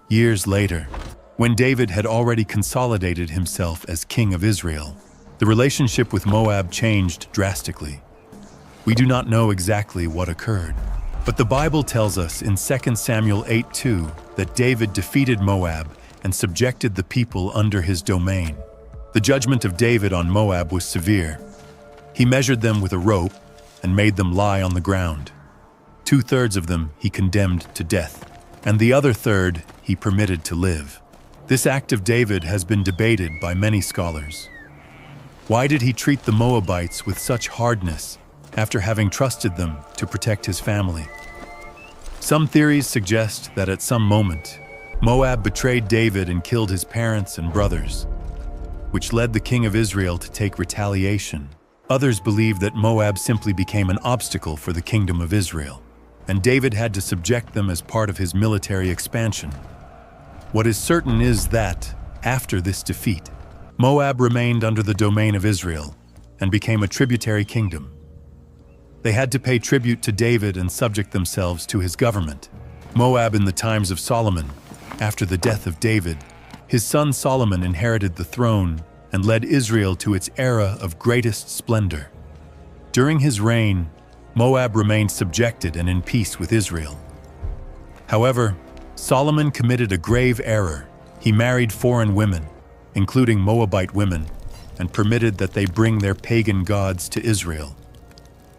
Speaker 1: years later, when David had already consolidated himself as king of Israel, the relationship with Moab changed drastically. We do not know exactly what occurred, but the Bible tells us in 2 Samuel 8:2 that David defeated Moab and subjected the people under his domain. The judgment of David on Moab was severe. He measured them with a rope and made them lie on the ground. 2/3 of them he condemned to death, and the other third he permitted to live. This act of David has been debated by many scholars. Why did he treat the Moabites with such hardness after having trusted them to protect his family? Some theories suggest that at some moment, Moab betrayed David and killed his parents and brothers, which led the king of Israel to take retaliation Others believe that Moab simply became an obstacle for the kingdom of Israel, and David had to subject them as part of his military expansion. What is certain is that, after this defeat, Moab remained under the domain of Israel and became a tributary kingdom. They had to pay tribute to David and subject themselves to his government. Moab in the times of Solomon, after the death of David, his son Solomon inherited the throne and led Israel to its era of greatest splendor. During his reign, Moab remained subjected and in peace with Israel. However, Solomon committed a grave error. He married foreign women, including Moabite women, and permitted that they bring their pagan gods to Israel.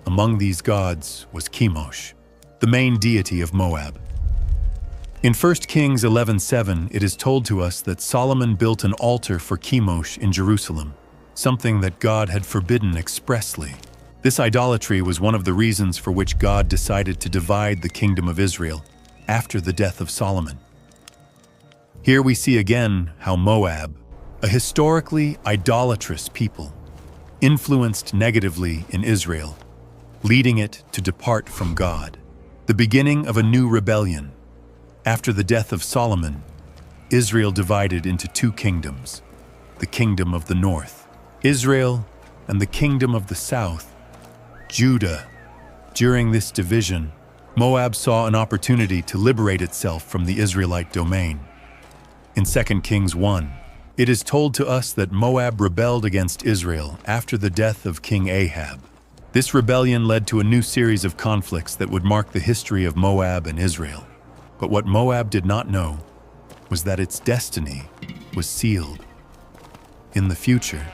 Speaker 1: Among these gods was Chemosh, the main deity of Moab. In 1 Kings 11:7, it is told to us that Solomon built an altar for Chemosh in Jerusalem, something that God had forbidden expressly. This idolatry was one of the reasons for which God decided to divide the kingdom of Israel after the death of Solomon. Here we see again how Moab, a historically idolatrous people, influenced negatively in Israel, leading it to depart from God. The beginning of a new rebellion. After the death of Solomon, Israel divided into two kingdoms, the kingdom of the north, Israel, and the kingdom of the south, Judah. During this division, Moab saw an opportunity to liberate itself from the Israelite domain. In 2 Kings 1, it is told to us that Moab rebelled against Israel after the death of King Ahab. This rebellion led to a new series of conflicts that would mark the history of Moab and Israel. But what Moab did not know was that its destiny was sealed. In the future,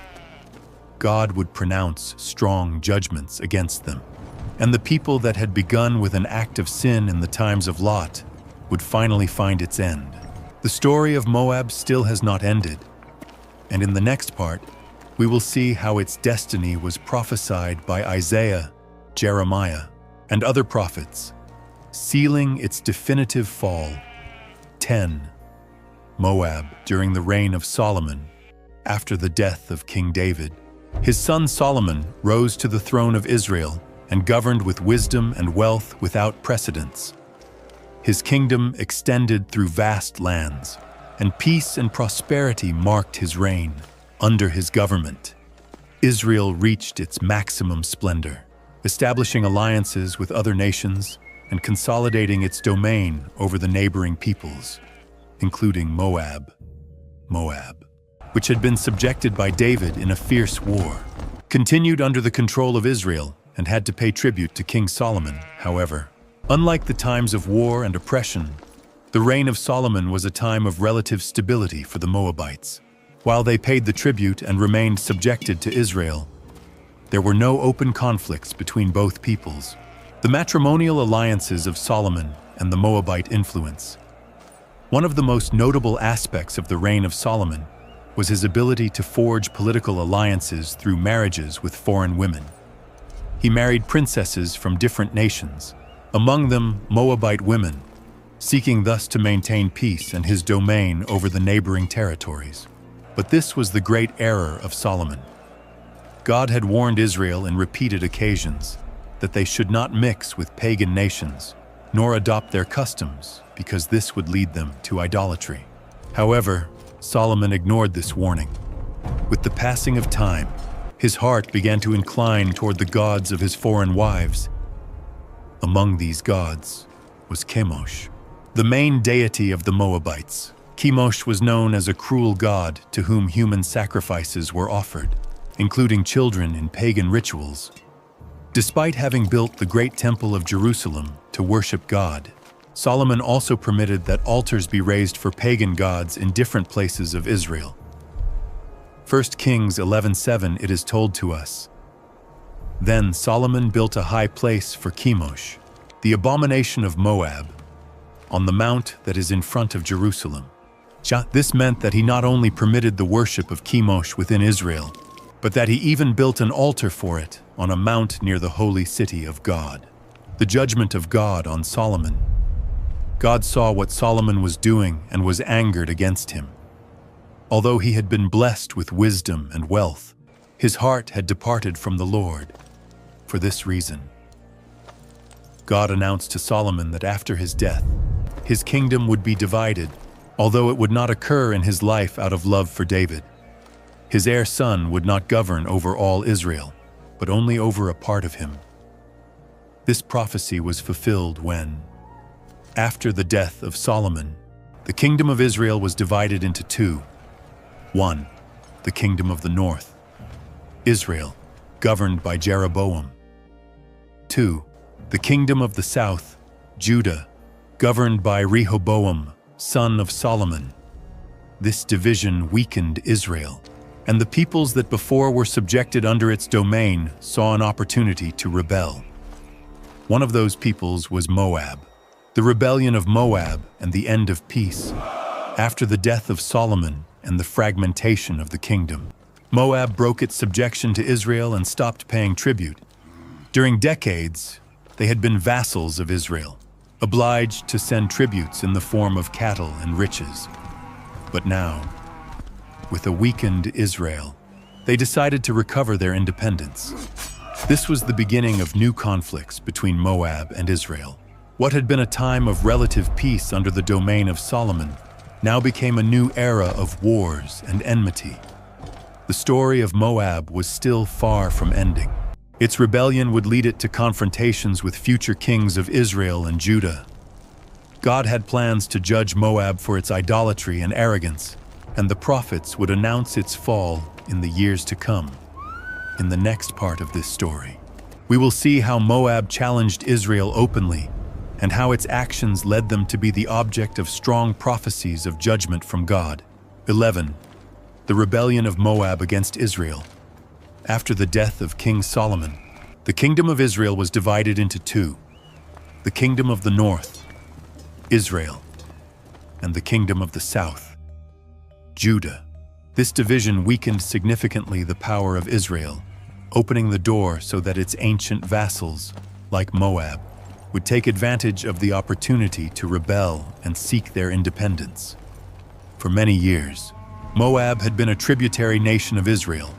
Speaker 1: God would pronounce strong judgments against them, and the people that had begun with an act of sin in the times of Lot would finally find its end. The story of Moab still has not ended, and in the next part, we will see how its destiny was prophesied by Isaiah, Jeremiah, and other prophets, sealing its definitive fall. 10. Moab during the reign of Solomon, after the death of King David. His son Solomon rose to the throne of Israel and governed with wisdom and wealth without precedents. His kingdom extended through vast lands, and peace and prosperity marked his reign. Under his government, Israel reached its maximum splendor, establishing alliances with other nations and consolidating its domain over the neighboring peoples, including Moab, which had been subjected by David in a fierce war, continued under the control of Israel and had to pay tribute to King Solomon. However, unlike the times of war and oppression, the reign of Solomon was a time of relative stability for the Moabites. While they paid the tribute and remained subjected to Israel, there were no open conflicts between both peoples. The matrimonial alliances of Solomon and the Moabite influence. One of the most notable aspects of the reign of Solomon was his ability to forge political alliances through marriages with foreign women. He married princesses from different nations, among them Moabite women, seeking thus to maintain peace and his domain over the neighboring territories. But this was the great error of Solomon. God had warned Israel in repeated occasions that they should not mix with pagan nations, nor adopt their customs, because this would lead them to idolatry. However, Solomon ignored this warning. With the passing of time, his heart began to incline toward the gods of his foreign wives. Among these gods was Chemosh, the main deity of the Moabites. Chemosh was known as a cruel god to whom human sacrifices were offered, including children in pagan rituals. Despite having built the great temple of Jerusalem to worship God, Solomon also permitted that altars be raised for pagan gods in different places of Israel. 1 Kings 11:7, it is told to us, "Then Solomon built a high place for Chemosh, the abomination of Moab, on the mount that is in front of Jerusalem." This meant that he not only permitted the worship of Chemosh within Israel, but that he even built an altar for it on a mount near the holy city of God. The judgment of God on Solomon. God saw what Solomon was doing and was angered against him. Although he had been blessed with wisdom and wealth, His heart had departed from the Lord. For this reason, God announced to Solomon that after his death, his kingdom would be divided, although it would not occur in his life out of love for David. His heir son would not govern over all Israel, but only over a part of him. This prophecy was fulfilled when, after the death of Solomon, the kingdom of Israel was divided into two. 1. The kingdom of the north, Israel, governed by Jeroboam. 2. The kingdom of the south, Judah, governed by Rehoboam, son of Solomon. This division weakened Israel, and the peoples that before were subjected under its domain saw an opportunity to rebel. One of those peoples was Moab. The rebellion of Moab and the end of peace. After the death of Solomon and the fragmentation of the kingdom, Moab broke its subjection to Israel and stopped paying tribute. During decades, they had been vassals of Israel, obliged to send tributes in the form of cattle and riches. But now, with a weakened Israel, they decided to recover their independence. This was the beginning of new conflicts between Moab and Israel. What had been a time of relative peace under the domain of Solomon now became a new era of wars and enmity. The story of Moab was still far from ending. Its rebellion would lead it to confrontations with future kings of Israel and Judah. God had plans to judge Moab for its idolatry and arrogance, and the prophets would announce its fall in the years to come. In the next part of this story, we will see how Moab challenged Israel openly and how its actions led them to be the object of strong prophecies of judgment from God. 11. The rebellion of Moab against Israel. After the death of King Solomon, the kingdom of Israel was divided into two: the kingdom of the north, Israel, and the kingdom of the south, Judah. This division weakened significantly the power of Israel, opening the door so that its ancient vassals, like Moab, would take advantage of the opportunity to rebel and seek their independence. For many years, Moab had been a tributary nation of Israel,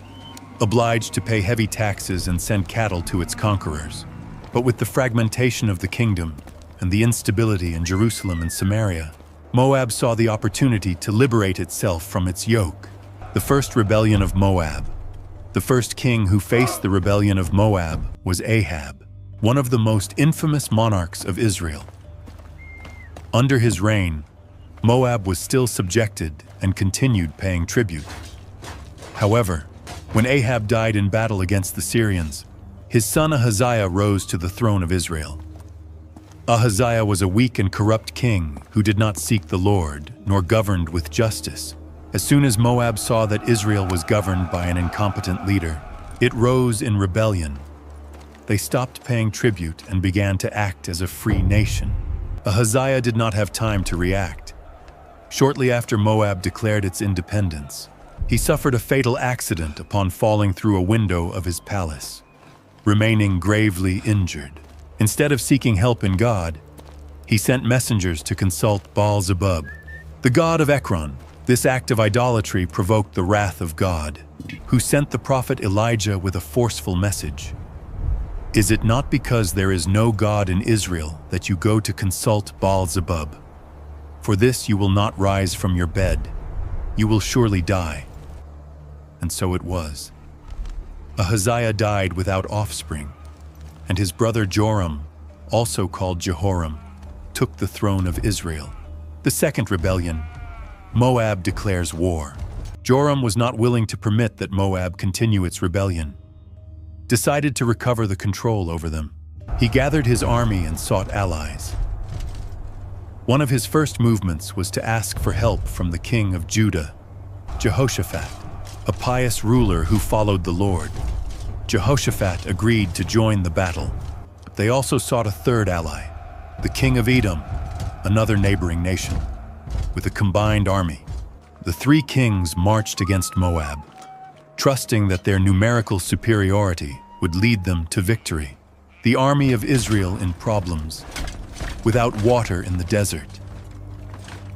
Speaker 1: obliged to pay heavy taxes and send cattle to its conquerors. But with the fragmentation of the kingdom and the instability in Jerusalem and Samaria, Moab saw the opportunity to liberate itself from its yoke. The first rebellion of Moab. The first king who faced the rebellion of Moab was Ahab, one of the most infamous monarchs of Israel. Under his reign, Moab was still subjected and continued paying tribute. However, when Ahab died in battle against the Syrians, his son Ahaziah rose to the throne of Israel. Ahaziah was a weak and corrupt king who did not seek the Lord, nor governed with justice. As soon as Moab saw that Israel was governed by an incompetent leader, it rose in rebellion. They stopped paying tribute and began to act as a free nation. Ahaziah did not have time to react. Shortly after Moab declared its independence, he suffered a fatal accident upon falling through a window of his palace, remaining gravely injured. Instead of seeking help in God, he sent messengers to consult Baal-zebub, the god of Ekron. This act of idolatry provoked the wrath of God, who sent the prophet Elijah with a forceful message. Is it not because there is no God in Israel that you go to consult Baal-zebub? For this you will not rise from your bed. You will surely die. And so it was. Ahaziah died without offspring, and his brother Joram, also called Jehoram, took the throne of Israel. The second rebellion. Moab declares war. Joram was not willing to permit that Moab continue its rebellion, decided to recover the control over them. He gathered his army and sought allies. One of his first movements was to ask for help from the king of Judah, Jehoshaphat, a pious ruler who followed the Lord. Jehoshaphat agreed to join the battle. They also sought a third ally, the king of Edom, another neighboring nation. With a combined army, the three kings marched against Moab, trusting that their numerical superiority would lead them to victory. The army of Israel in problems, without water in the desert.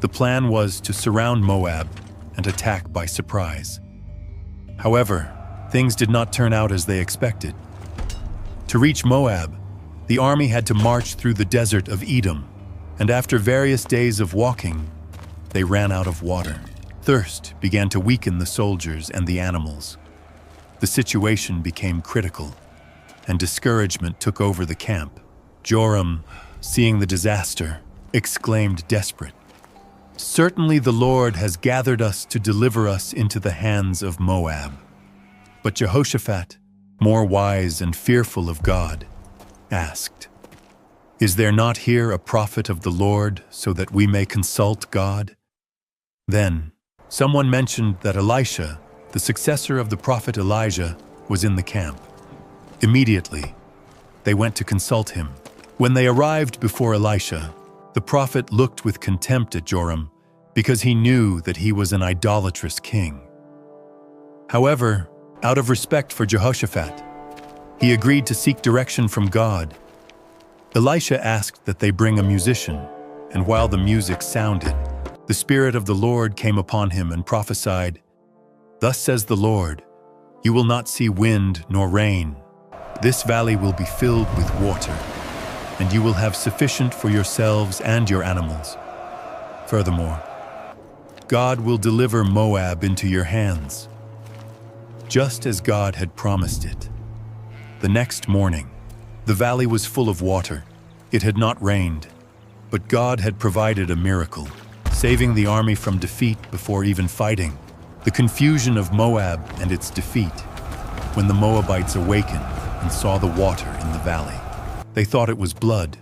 Speaker 1: The plan was to surround Moab and attack by surprise. However, things did not turn out as they expected. To reach Moab, the army had to march through the desert of Edom, and after various days of walking, they ran out of water. Thirst began to weaken the soldiers and the animals. The situation became critical, and discouragement took over the camp. Joram, seeing the disaster, exclaimed desperate, "Certainly the Lord has gathered us to deliver us into the hands of Moab." But Jehoshaphat, more wise and fearful of God, asked, "Is there not here a prophet of the Lord so that we may consult God?" Then someone mentioned that Elisha, the successor of the prophet Elijah, was in the camp. Immediately, they went to consult him. When they arrived before Elisha, the prophet looked with contempt at Joram because he knew that he was an idolatrous king. However, out of respect for Jehoshaphat, he agreed to seek direction from God. Elisha asked that they bring a musician, and while the music sounded, the Spirit of the Lord came upon him and prophesied, "Thus says the Lord, you will not see wind nor rain. This valley will be filled with water, and you will have sufficient for yourselves and your animals. Furthermore, God will deliver Moab into your hands," just as God had promised it. The next morning, the valley was full of water. It had not rained, but God had provided a miracle, saving the army from defeat before even fighting. The confusion of Moab and its defeat, when the Moabites awakened and saw the water in the valley. They thought it was blood.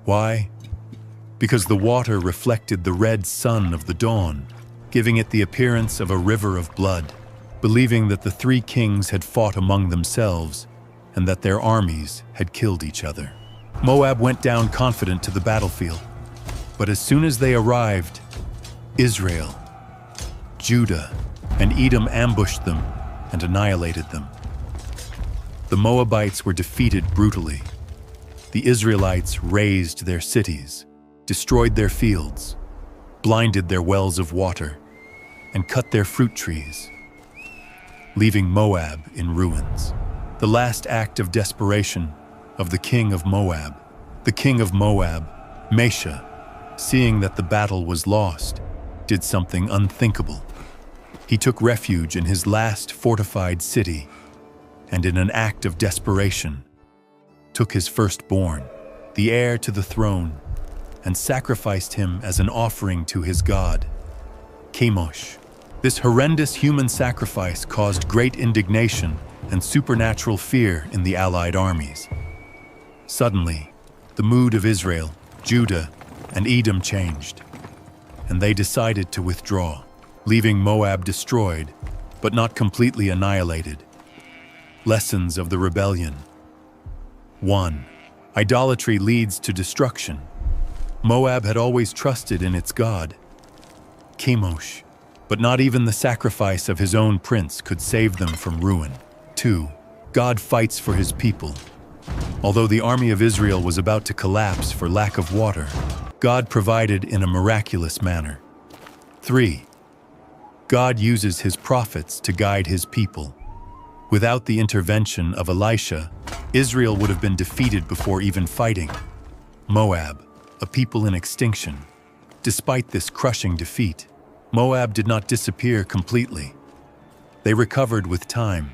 Speaker 1: Why? Because the water reflected the red sun of the dawn, giving it the appearance of a river of blood, believing that the three kings had fought among themselves and that their armies had killed each other. Moab went down confident to the battlefield, but as soon as they arrived, Israel, Judah, and Edom ambushed them and annihilated them. The Moabites were defeated brutally. The Israelites razed their cities, destroyed their fields, blinded their wells of water, and cut their fruit trees, leaving Moab in ruins. The last act of desperation of the king of Moab, Mesha, seeing that the battle was lost, did something unthinkable. He took refuge in his last fortified city, and in an act of desperation, took his firstborn, the heir to the throne, and sacrificed him as an offering to his god, Chemosh. This horrendous human sacrifice caused great indignation and supernatural fear in the allied armies. Suddenly, the mood of Israel, Judah, and Edom changed, and they decided to withdraw, leaving Moab destroyed, but not completely annihilated. Lessons of the rebellion. 1. Idolatry leads to destruction. Moab had always trusted in its god, Chemosh, but not even the sacrifice of his own prince could save them from ruin. 2. God fights for his people. Although the army of Israel was about to collapse for lack of water, God provided in a miraculous manner. 3. God uses his prophets to guide his people. Without the intervention of Elisha, Israel would have been defeated before even fighting. Moab, a people in extinction. Despite this crushing defeat, Moab did not disappear completely. They recovered with time,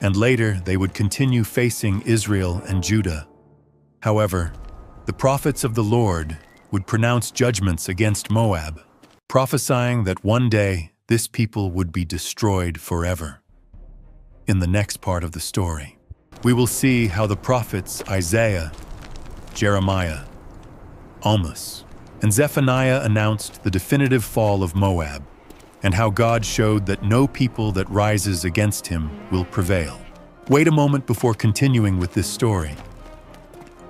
Speaker 1: and later they would continue facing Israel and Judah. However, the prophets of the Lord would pronounce judgments against Moab, prophesying that one day this people would be destroyed forever. In the next part of the story, we will see how the prophets Isaiah, Jeremiah, Amos, and Zephaniah announced the definitive fall of Moab, and how God showed that no people that rises against him will prevail. Wait a moment before continuing with this story.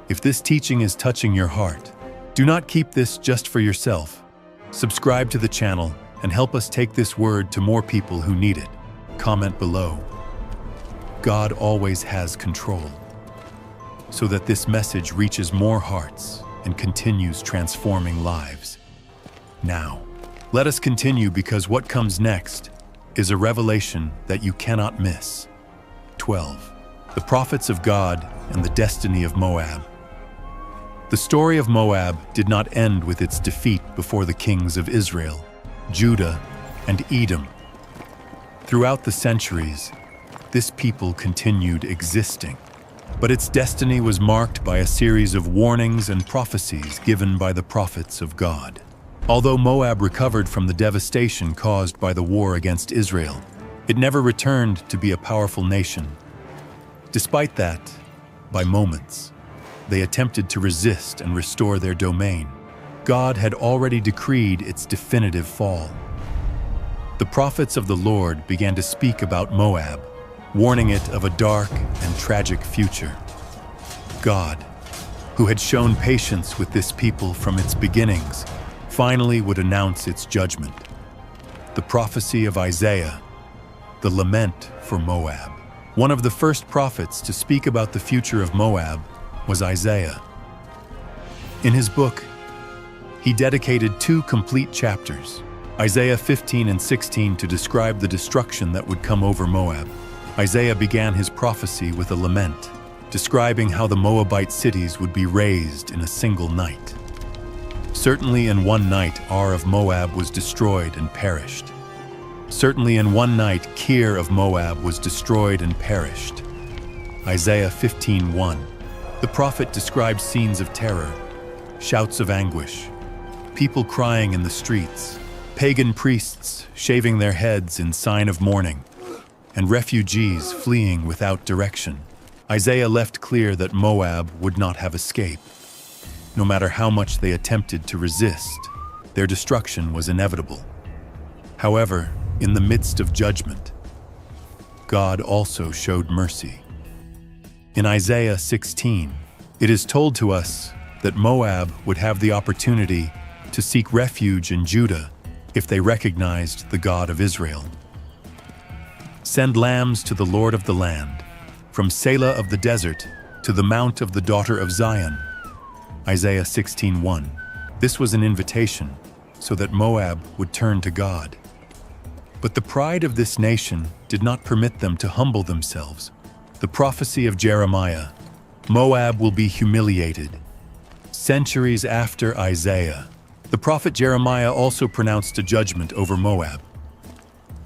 Speaker 1: If this teaching is touching your heart, do not keep this just for yourself. Subscribe to the channel and help us take this word to more people who need it. Comment below. God always has control, so that this message reaches more hearts and continues transforming lives. Now, let us continue, because what comes next is a revelation that you cannot miss. 12. The prophets of God and the destiny of Moab. The story of Moab did not end with its defeat before the kings of Israel, Judah, and Edom. Throughout the centuries, this people continued existing, but its destiny was marked by a series of warnings and prophecies given by the prophets of God. Although Moab recovered from the devastation caused by the war against Israel, it never returned to be a powerful nation. Despite that, by moments, they attempted to resist and restore their domain. God had already decreed its definitive fall. The prophets of the Lord began to speak about Moab, warning it of a dark and tragic future. God, who had shown patience with this people from its beginnings, finally would announce its judgment. The prophecy of Isaiah, the lament for Moab. One of the first prophets to speak about the future of Moab was Isaiah. In his book, he dedicated 2 complete chapters, Isaiah 15 and 16, to describe the destruction that would come over Moab. Isaiah began his prophecy with a lament, describing how the Moabite cities would be razed in a single night. Certainly in one night, Ar of Moab was destroyed and perished. Certainly in one night, Kir of Moab was destroyed and perished. Isaiah 15:1. The prophet described scenes of terror, shouts of anguish, people crying in the streets, pagan priests shaving their heads in sign of mourning, and refugees fleeing without direction. Isaiah left clear that Moab would not have escape. No matter how much they attempted to resist, their destruction was inevitable. However, in the midst of judgment, God also showed mercy. In Isaiah 16, it is told to us that Moab would have the opportunity to seek refuge in Judah if they recognized the God of Israel. Send lambs to the Lord of the land, from Selah of the desert to the mount of the daughter of Zion. Isaiah 16:1. This was an invitation so that Moab would turn to God. But the pride of this nation did not permit them to humble themselves. The prophecy of Jeremiah, Moab will be humiliated. Centuries after Isaiah, the prophet Jeremiah also pronounced a judgment over Moab.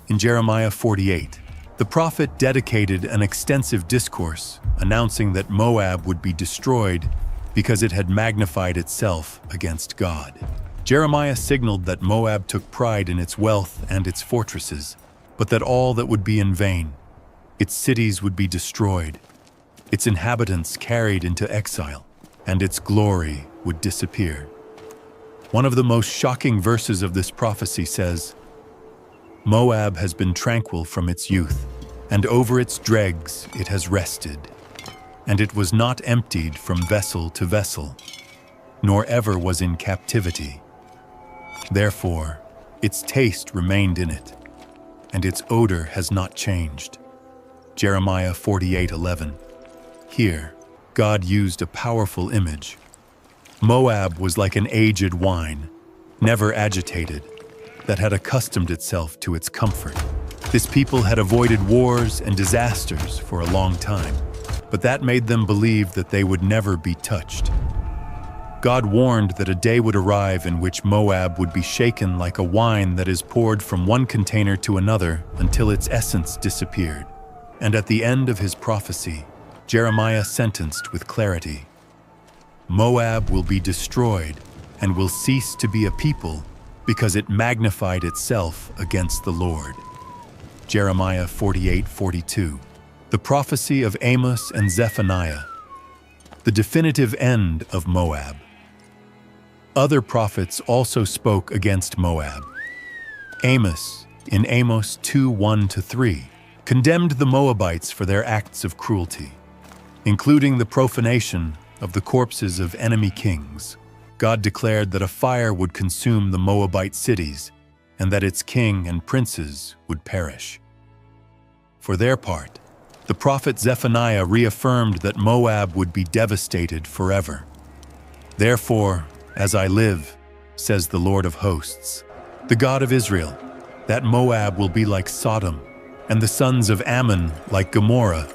Speaker 1: In Jeremiah 48, the prophet dedicated an extensive discourse announcing that Moab would be destroyed because it had magnified itself against God. Jeremiah signaled that Moab took pride in its wealth and its fortresses, but that all that would be in vain. Its cities would be destroyed, its inhabitants carried into exile, and its glory would disappear. One of the most shocking verses of this prophecy says, "Moab has been tranquil from its youth, and over its dregs it has rested. And it was not emptied from vessel to vessel, nor ever was in captivity. Therefore, its taste remained in it, and its odor has not changed." Jeremiah 48:11. Here, God used a powerful image. Moab was like an aged wine, never agitated, that had accustomed itself to its comfort. This people had avoided wars and disasters for a long time, but that made them believe that they would never be touched. God warned that a day would arrive in which Moab would be shaken like a wine that is poured from one container to another until its essence disappeared. And at the end of his prophecy, Jeremiah sentenced with clarity, "Moab will be destroyed and will cease to be a people because it magnified itself against the Lord." Jeremiah 48:42. The prophecy of Amos and Zephaniah, the definitive end of Moab. Other prophets also spoke against Moab. Amos, in Amos 2:1-3, condemned the Moabites for their acts of cruelty, including the profanation of the corpses of enemy kings. God declared that a fire would consume the Moabite cities and that its king and princes would perish. For their part, the prophet Zephaniah reaffirmed that Moab would be devastated forever. "Therefore, as I live, says the Lord of hosts, the God of Israel, that Moab will be like Sodom, and the sons of Ammon like Gomorrah,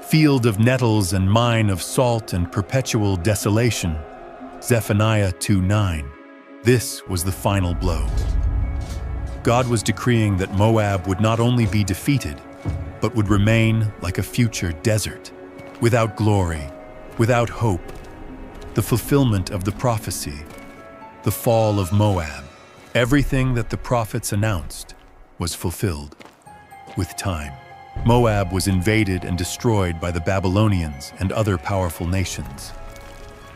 Speaker 1: field of nettles and mine of salt and perpetual desolation. Zephaniah 2:9. This was the final blow. God was decreeing that Moab would not only be defeated, but would remain like a future desert, without glory, without hope. The fulfillment of the prophecy, the fall of Moab. Everything that the prophets announced was fulfilled. With time, Moab was invaded and destroyed by the Babylonians and other powerful nations.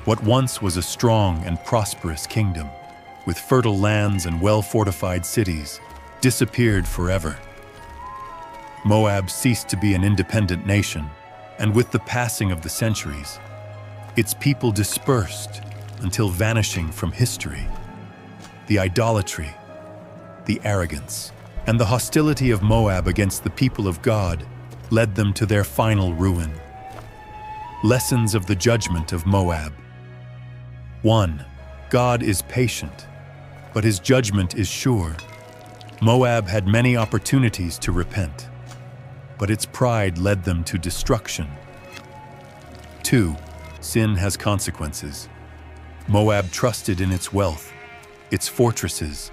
Speaker 1: What once was a strong and prosperous kingdom, with fertile lands and well-fortified cities, disappeared forever. Moab ceased to be an independent nation, and with the passing of the centuries, its people dispersed until vanishing from history. The idolatry, the arrogance, and the hostility of Moab against the people of God led them to their final ruin. Lessons of the judgment of Moab. 1. God is patient, but his judgment is sure. Moab had many opportunities to repent, but its pride led them to destruction. 2. Sin has consequences. Moab trusted in its wealth, its fortresses,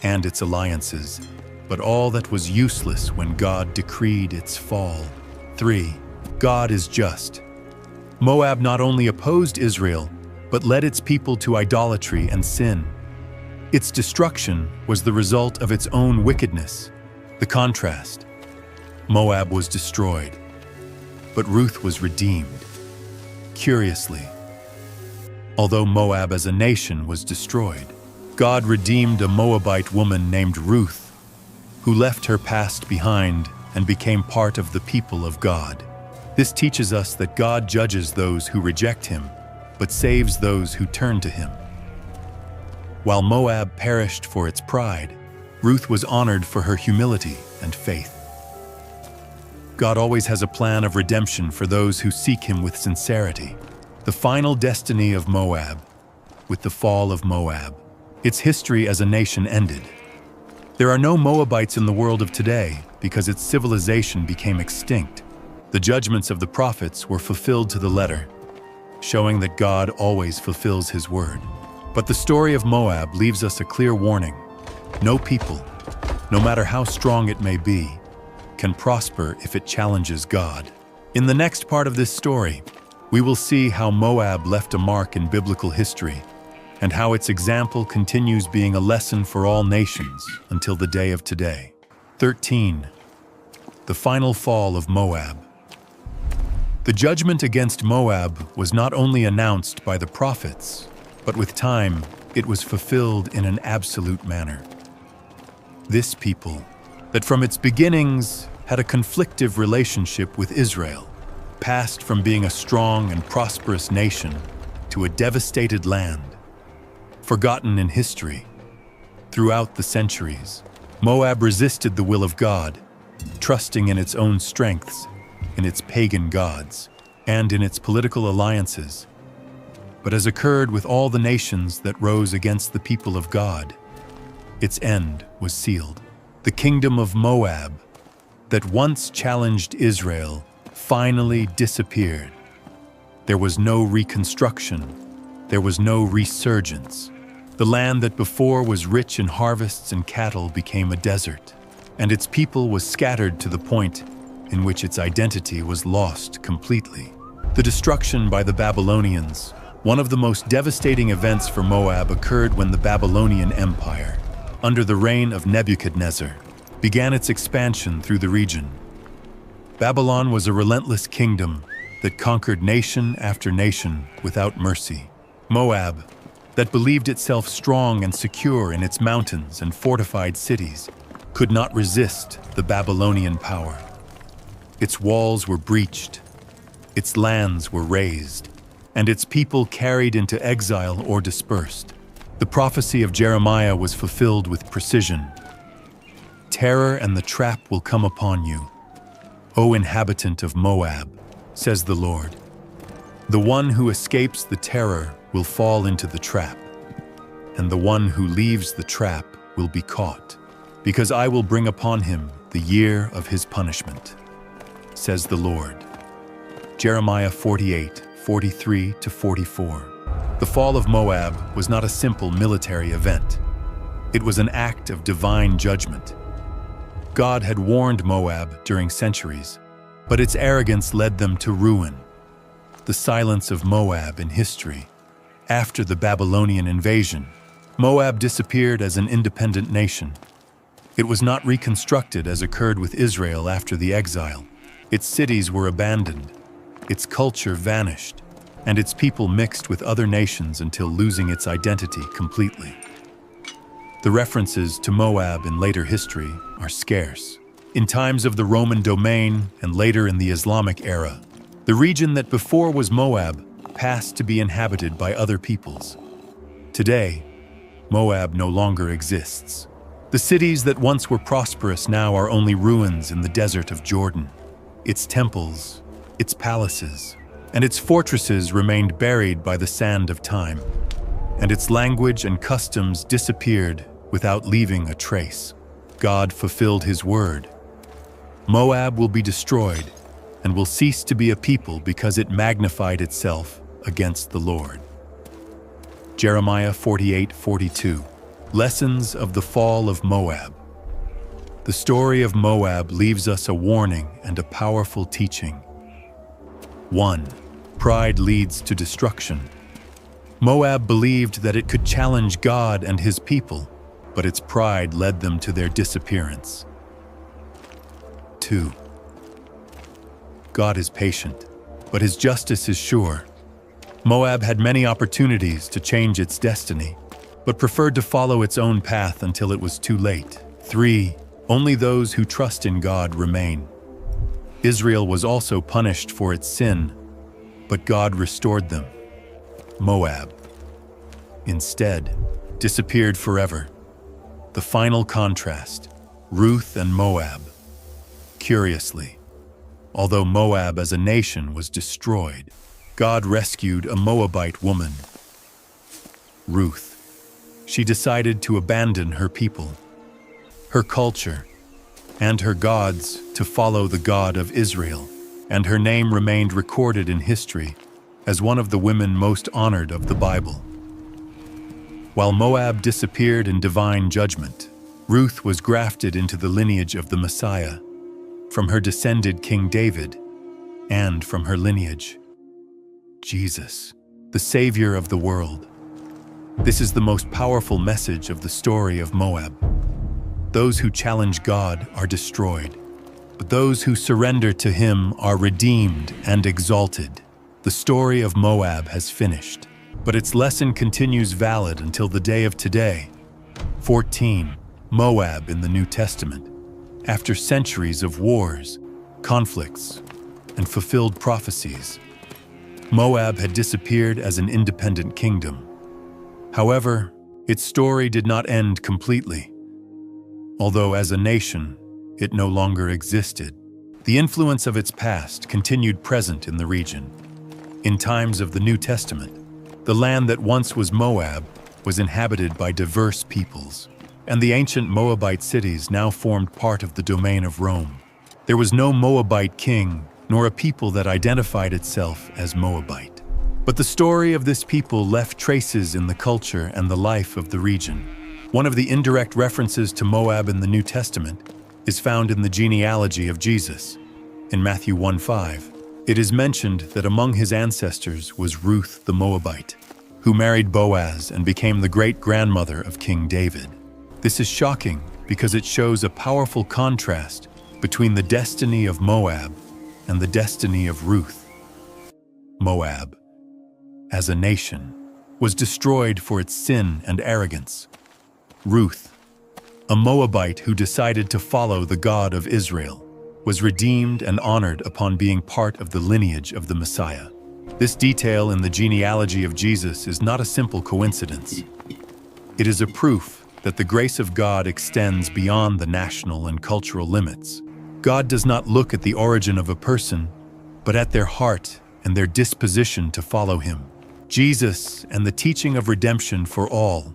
Speaker 1: and its alliances, but all that was useless when God decreed its fall. 3. God is just. Moab not only opposed Israel, but led its people to idolatry and sin. Its destruction was the result of its own wickedness. The contrast: Moab was destroyed, but Ruth was redeemed. Curiously, although Moab as a nation was destroyed, God redeemed a Moabite woman named Ruth, who left her past behind and became part of the people of God. This teaches us that God judges those who reject him, but saves those who turn to him. While Moab perished for its pride, Ruth was honored for her humility and faith. God always has a plan of redemption for those who seek him with sincerity. The final destiny of Moab. With the fall of Moab, its history as a nation ended. There are no Moabites in the world of today because its civilization became extinct. The judgments of the prophets were fulfilled to the letter, showing that God always fulfills his word. But the story of Moab leaves us a clear warning. No people, no matter how strong it may be, can prosper if it challenges God. In the next part of this story, we will see how Moab left a mark in biblical history and how its example continues being a lesson for all nations until the day of today. 13. The final fall of Moab. The judgment against Moab was not only announced by the prophets, but with time, it was fulfilled in an absolute manner. This people, that from its beginnings had a conflictive relationship with Israel, passed from being a strong and prosperous nation to a devastated land, forgotten in history. Throughout the centuries, Moab resisted the will of God, trusting in its own strengths, in its pagan gods, and in its political alliances. But as occurred with all the nations that rose against the people of God, its end was sealed. The kingdom of Moab, that once challenged Israel, finally disappeared. There was no reconstruction. There was no resurgence. The land that before was rich in harvests and cattle became a desert, and its people was scattered to the point in which its identity was lost completely. The destruction by the Babylonians, one of the most devastating events for Moab, occurred when the Babylonian Empire, under the reign of Nebuchadnezzar, began its expansion through the region. Babylon was a relentless kingdom that conquered nation after nation without mercy. Moab, that believed itself strong and secure in its mountains and fortified cities, could not resist the Babylonian power. Its walls were breached, its lands were razed, and its people carried into exile or dispersed. The prophecy of Jeremiah was fulfilled with precision. Terror and the trap will come upon you, O inhabitant of Moab, says the Lord. The one who escapes the terror will fall into the trap, and the one who leaves the trap will be caught. because I will bring upon him the year of his punishment, says the Lord. Jeremiah 48:43-44. The fall of Moab was not a simple military event. It was an act of divine judgment. God had warned Moab during centuries, but its arrogance led them to ruin. The silence of Moab in history. After the Babylonian invasion, Moab disappeared as an independent nation. It was not reconstructed as occurred with Israel after the exile. Its cities were abandoned, its culture vanished, and its people mixed with other nations until losing its identity completely. The references to Moab in later history are scarce. In times of the Roman domain and later in the Islamic era, the region that before was Moab passed to be inhabited by other peoples. Today, Moab no longer exists. The cities that once were prosperous now are only ruins in the desert of Jordan. Its temples, its palaces, and its fortresses remained buried by the sand of time, and its language and customs disappeared without leaving a trace. God fulfilled his word. Moab will be destroyed and will cease to be a people because it magnified itself against the Lord. Jeremiah 48:42. Lessons of the fall of Moab. The story of Moab leaves us a warning and a powerful teaching. 1. Pride leads to destruction. Moab believed that it could challenge God and his people, but its pride led them to their disappearance. 2. God is patient, but his justice is sure. Moab had many opportunities to change its destiny, but preferred to follow its own path until it was too late. 3. Only those who trust in God remain. Israel was also punished for its sin, but God restored them. Moab, instead, disappeared forever. The final contrast, Ruth and Moab. Curiously, although Moab as a nation was destroyed, God rescued a Moabite woman, Ruth. She decided to abandon her people, her culture, and her gods to follow the God of Israel, and her name remained recorded in history as one of the women most honored of the Bible. While Moab disappeared in divine judgment, Ruth was grafted into the lineage of the Messiah, from her descended King David, and from her lineage, Jesus, the Savior of the world. This is the most powerful message of the story of Moab. Those who challenge God are destroyed, but those who surrender to him are redeemed and exalted. The story of Moab has finished, but its lesson continues valid until the day of today. 14. Moab in the New Testament. After centuries of wars, conflicts, and fulfilled prophecies, Moab had disappeared as an independent kingdom. However, its story did not end completely. Although as a nation, it no longer existed, the influence of its past continued present in the region. In times of the New Testament, the land that once was Moab was inhabited by diverse peoples, and the ancient Moabite cities now formed part of the domain of Rome. There was no Moabite king, nor a people that identified itself as Moabite. But the story of this people left traces in the culture and the life of the region. One of the indirect references to Moab in the New Testament is found in the genealogy of Jesus. In Matthew 1:5, it is mentioned that among his ancestors was Ruth the Moabite, who married Boaz and became the great-grandmother of King David. This is shocking because it shows a powerful contrast between the destiny of Moab and the destiny of Ruth. Moab, as a nation, was destroyed for its sin and arrogance. Ruth, a Moabite who decided to follow the God of Israel, was redeemed and honored upon being part of the lineage of the Messiah. This detail in the genealogy of Jesus is not a simple coincidence. It is a proof that the grace of God extends beyond the national and cultural limits. God does not look at the origin of a person, but at their heart and their disposition to follow him. Jesus and the teaching of redemption for all.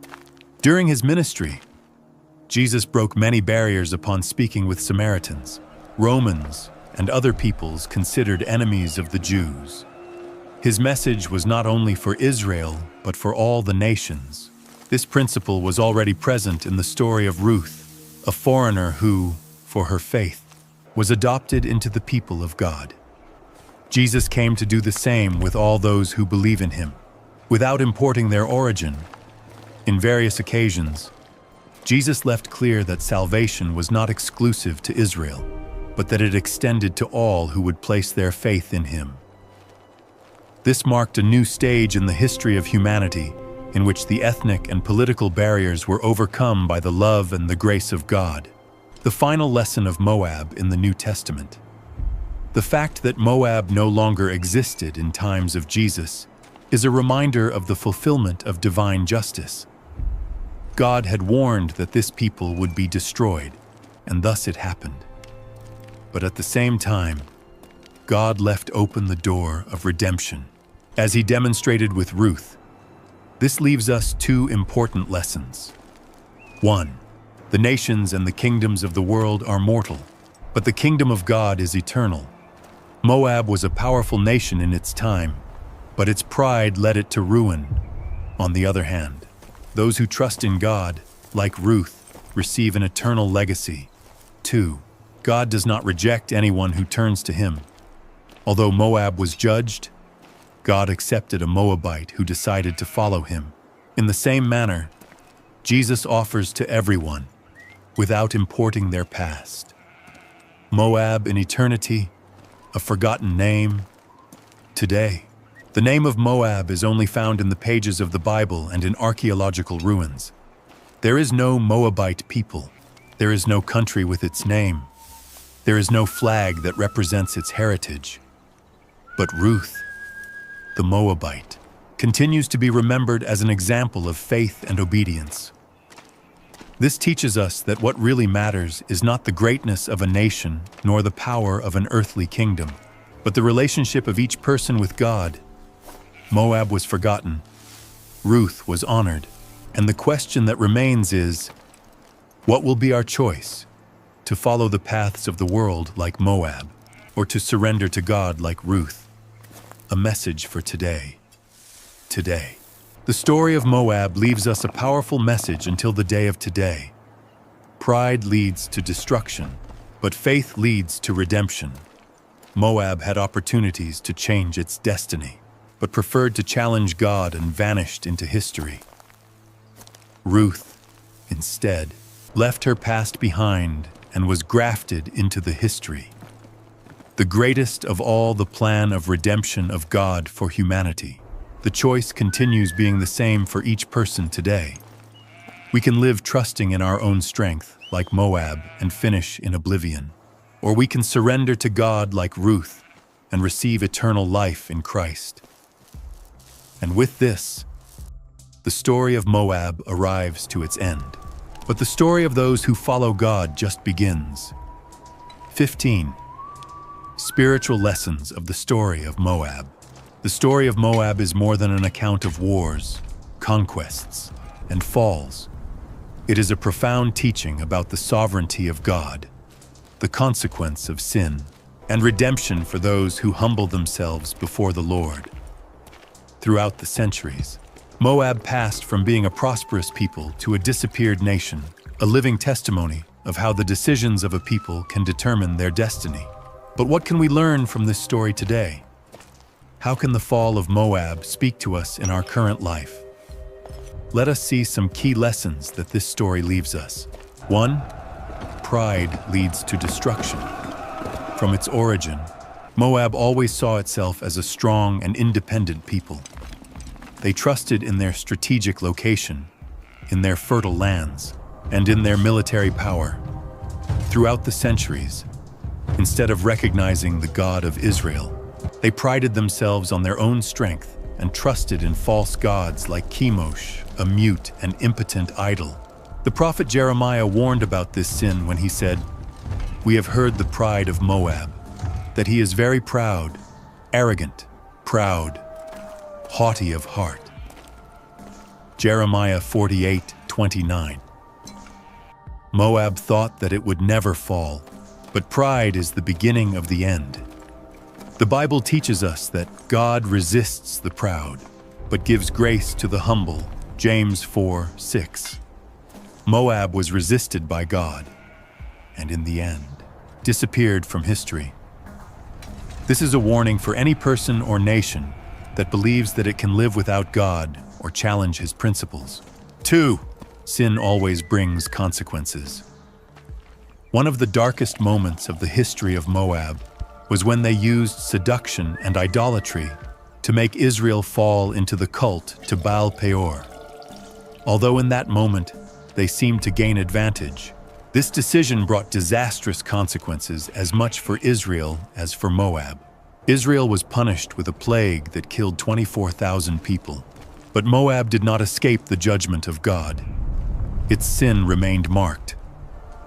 Speaker 1: During his ministry, Jesus broke many barriers upon speaking with Samaritans, Romans, and other peoples considered enemies of the Jews. His message was not only for Israel, but for all the nations. This principle was already present in the story of Ruth, a foreigner who, for her faith, was adopted into the people of God. Jesus came to do the same with all those who believe in him, without importing their origin. In various occasions, Jesus left clear that salvation was not exclusive to Israel, but that it extended to all who would place their faith in him. This marked a new stage in the history of humanity, in which the ethnic and political barriers were overcome by the love and the grace of God. The final lesson of Moab in the New Testament. The fact that Moab no longer existed in times of Jesus is a reminder of the fulfillment of divine justice. God had warned that this people would be destroyed, and thus it happened. But at the same time, God left open the door of redemption, as he demonstrated with Ruth. This leaves us two important lessons. 1. The nations and the kingdoms of the world are mortal, but the kingdom of God is eternal. Moab was a powerful nation in its time, but its pride led it to ruin. On the other hand, those who trust in God, like Ruth, receive an eternal legacy. 2. God does not reject anyone who turns to him. Although Moab was judged, God accepted a Moabite who decided to follow him. In the same manner, Jesus offers to everyone, without importing their past. Moab in eternity, a forgotten name. Today, the name of Moab is only found in the pages of the Bible and in archaeological ruins. There is no Moabite people. There is no country with its name. There is no flag that represents its heritage. But Ruth, the Moabite, continues to be remembered as an example of faith and obedience. This teaches us that what really matters is not the greatness of a nation nor the power of an earthly kingdom, but the relationship of each person with God. Moab was forgotten, Ruth was honored, and the question that remains is, what will be our choice? To follow the paths of the world like Moab, or to surrender to God like Ruth? A message for today. Today. The story of Moab leaves us a powerful message until the day of today. Pride leads to destruction, but faith leads to redemption. Moab had opportunities to change its destiny, but preferred to challenge God and vanished into history. Ruth, instead, left her past behind and was grafted into the history. The greatest of all, the plan of redemption of God for humanity. The choice continues being the same for each person today. We can live trusting in our own strength, like Moab, and finish in oblivion. Or we can surrender to God like Ruth and receive eternal life in Christ. And with this, the story of Moab arrives to its end. But the story of those who follow God just begins. 15. Spiritual lessons of the story of Moab. The story of Moab is more than an account of wars, conquests, and falls. It is a profound teaching about the sovereignty of God, the consequence of sin, and redemption for those who humble themselves before the Lord. Throughout the centuries, Moab passed from being a prosperous people to a disappeared nation, a living testimony of how the decisions of a people can determine their destiny. But what can we learn from this story today? How can the fall of Moab speak to us in our current life? Let us see some key lessons that this story leaves us. 1. Pride leads to destruction. From its origin, Moab always saw itself as a strong and independent people. They trusted in their strategic location, in their fertile lands, and in their military power. Throughout the centuries, instead of recognizing the God of Israel, they prided themselves on their own strength and trusted in false gods like Chemosh, a mute and impotent idol. The prophet Jeremiah warned about this sin when he said, "We have heard the pride of Moab, that he is very proud, arrogant, proud, haughty of heart." Jeremiah 48:29. Moab thought that it would never fall, but pride is the beginning of the end. The Bible teaches us that God resists the proud, but gives grace to the humble. James 4:6. Moab was resisted by God, and in the end, disappeared from history. This is a warning for any person or nation that believes that it can live without God or challenge his principles. 2. Sin always brings consequences. One of the darkest moments of the history of Moab was when they used seduction and idolatry to make Israel fall into the cult to Baal Peor. Although in that moment they seemed to gain advantage, this decision brought disastrous consequences as much for Israel as for Moab. Israel was punished with a plague that killed 24,000 people, but Moab did not escape the judgment of God. Its sin remained marked,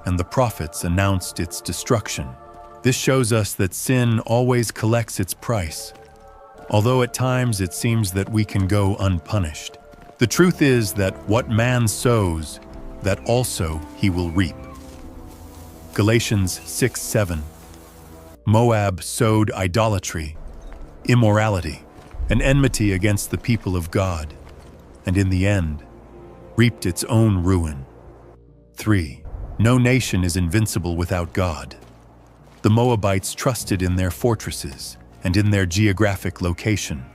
Speaker 1: and the prophets announced its destruction. This shows us that sin always collects its price, although at times it seems that we can go unpunished. The truth is that what man sows, that also he will reap. Galatians 6:7. Moab sowed idolatry, immorality, and enmity against the people of God, and in the end, reaped its own ruin. 3. No nation is invincible without God. The Moabites trusted in their fortresses and in their geographic location.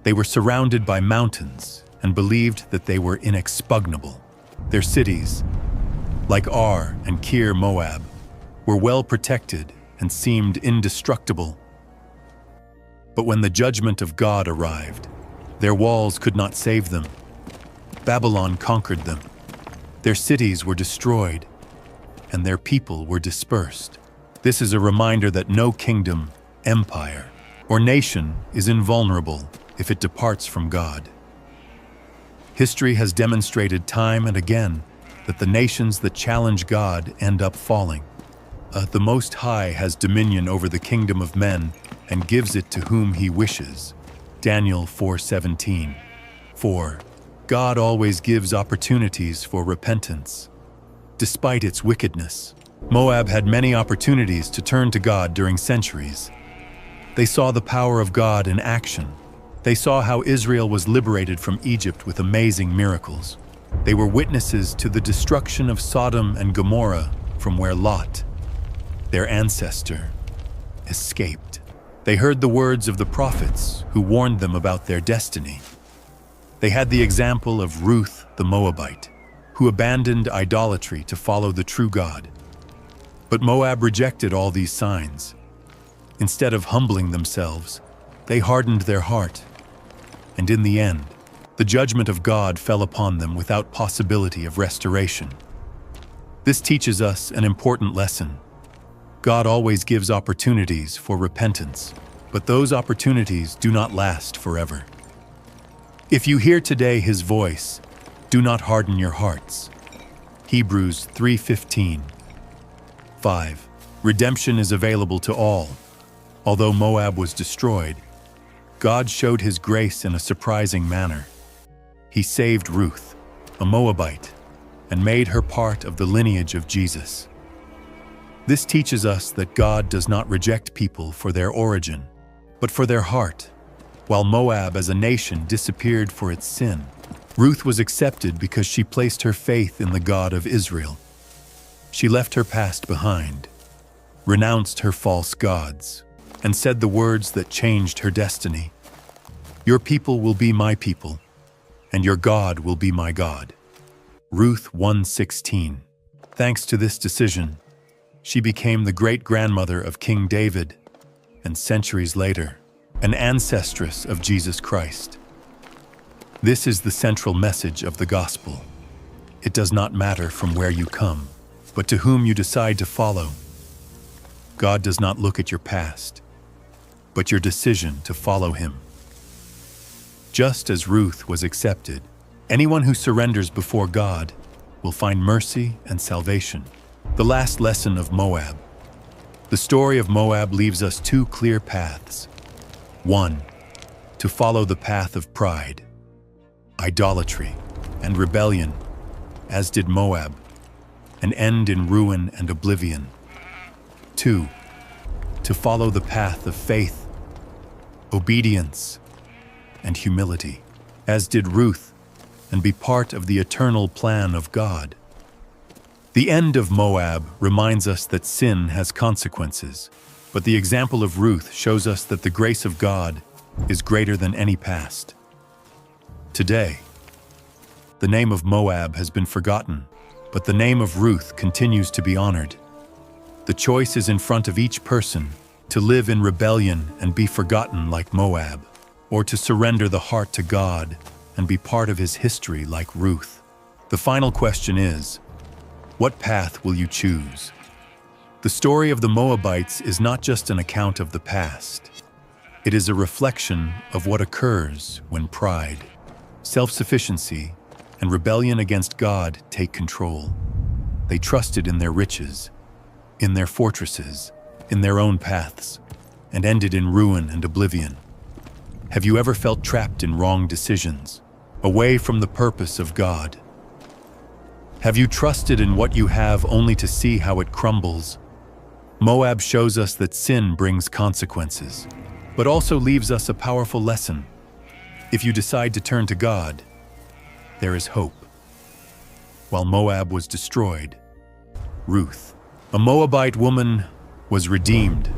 Speaker 1: They were surrounded by mountains and believed that they were inexpugnable. Their cities, like Ar and Kir Moab, were well protected and seemed indestructible. But when the judgment of God arrived, their walls could not save them. Babylon conquered them. Their cities were destroyed, and their people were dispersed. This is a reminder that no kingdom, empire, or nation is invulnerable if it departs from God. History has demonstrated time and again that the nations that challenge God end up falling. The Most High has dominion over the kingdom of men and gives it to whom he wishes. Daniel 4:17. 4. God always gives opportunities for repentance. Despite its wickedness, Moab had many opportunities to turn to God during centuries. They saw the power of God in action. They saw how Israel was liberated from Egypt with amazing miracles. They were witnesses to the destruction of Sodom and Gomorrah, from where Lot, their ancestor, escaped. They heard the words of the prophets who warned them about their destiny. They had the example of Ruth the Moabite, who abandoned idolatry to follow the true God. But Moab rejected all these signs. Instead of humbling themselves, they hardened their heart. And in the end, the judgment of God fell upon them without possibility of restoration. This teaches us an important lesson. God always gives opportunities for repentance, but those opportunities do not last forever. If you hear today his voice, do not harden your hearts. Hebrews 3:15. 5. Redemption is available to all. Although Moab was destroyed, God showed his grace in a surprising manner. He saved Ruth, a Moabite, and made her part of the lineage of Jesus. This teaches us that God does not reject people for their origin, but for their heart. While Moab as a nation disappeared for its sin, Ruth was accepted because she placed her faith in the God of Israel. She left her past behind, renounced her false gods, and said the words that changed her destiny. Your people will be my people, and your God will be my God. Ruth 1:16. Thanks to this decision, she became the great-grandmother of King David, and centuries later, an ancestress of Jesus Christ. This is the central message of the gospel. It does not matter from where you come, but to whom you decide to follow. God does not look at your past, but your decision to follow him. Just as Ruth was accepted, anyone who surrenders before God will find mercy and salvation. The last lesson of Moab. The story of Moab leaves us two clear paths. 1. To follow the path of pride, idolatry, and rebellion, as did Moab. and end in ruin and oblivion. 2. To follow the path of faith, obedience, and humility, as did Ruth, and be part of the eternal plan of God. The end of Moab reminds us that sin has consequences, but the example of Ruth shows us that the grace of God is greater than any past. Today, the name of Moab has been forgotten, but the name of Ruth continues to be honored. The choice is in front of each person to live in rebellion and be forgotten like Moab, or to surrender the heart to God and be part of his history like Ruth. The final question is, what path will you choose? The story of the Moabites is not just an account of the past. It is a reflection of what occurs when pride, self-sufficiency, and rebellion against God take control. They trusted in their riches, in their fortresses, in their own paths, and ended in ruin and oblivion. Have you ever felt trapped in wrong decisions, away from the purpose of God? Have you trusted in what you have only to see how it crumbles? Moab shows us that sin brings consequences, but also leaves us a powerful lesson. If you decide to turn to God, there is hope. While Moab was destroyed, Ruth, a Moabite woman, was redeemed.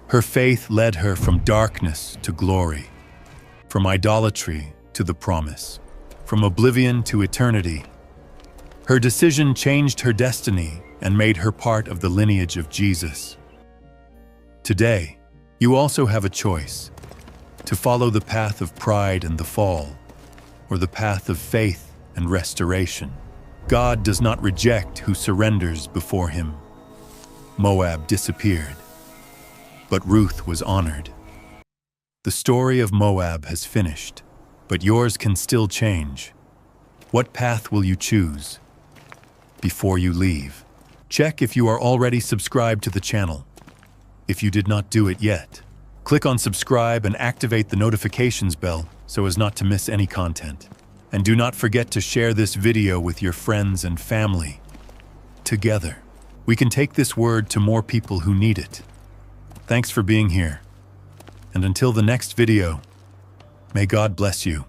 Speaker 1: Her faith led her from darkness to glory, from idolatry to the promise, from oblivion to eternity. Her decision changed her destiny and made her part of the lineage of Jesus. Today, you also have a choice: to follow the path of pride and the fall, or the path of faith and restoration. God does not reject who surrenders before him. Moab disappeared, but Ruth was honored. The story of Moab has finished, but yours can still change. What path will you choose? Before you leave, check if you are already subscribed to the channel. If you did not do it yet, click on subscribe and activate the notifications bell so as not to miss any content. And do not forget to share this video with your friends and family. Together, we can take this word to more people who need it. Thanks for being here. And until the next video, may God bless you.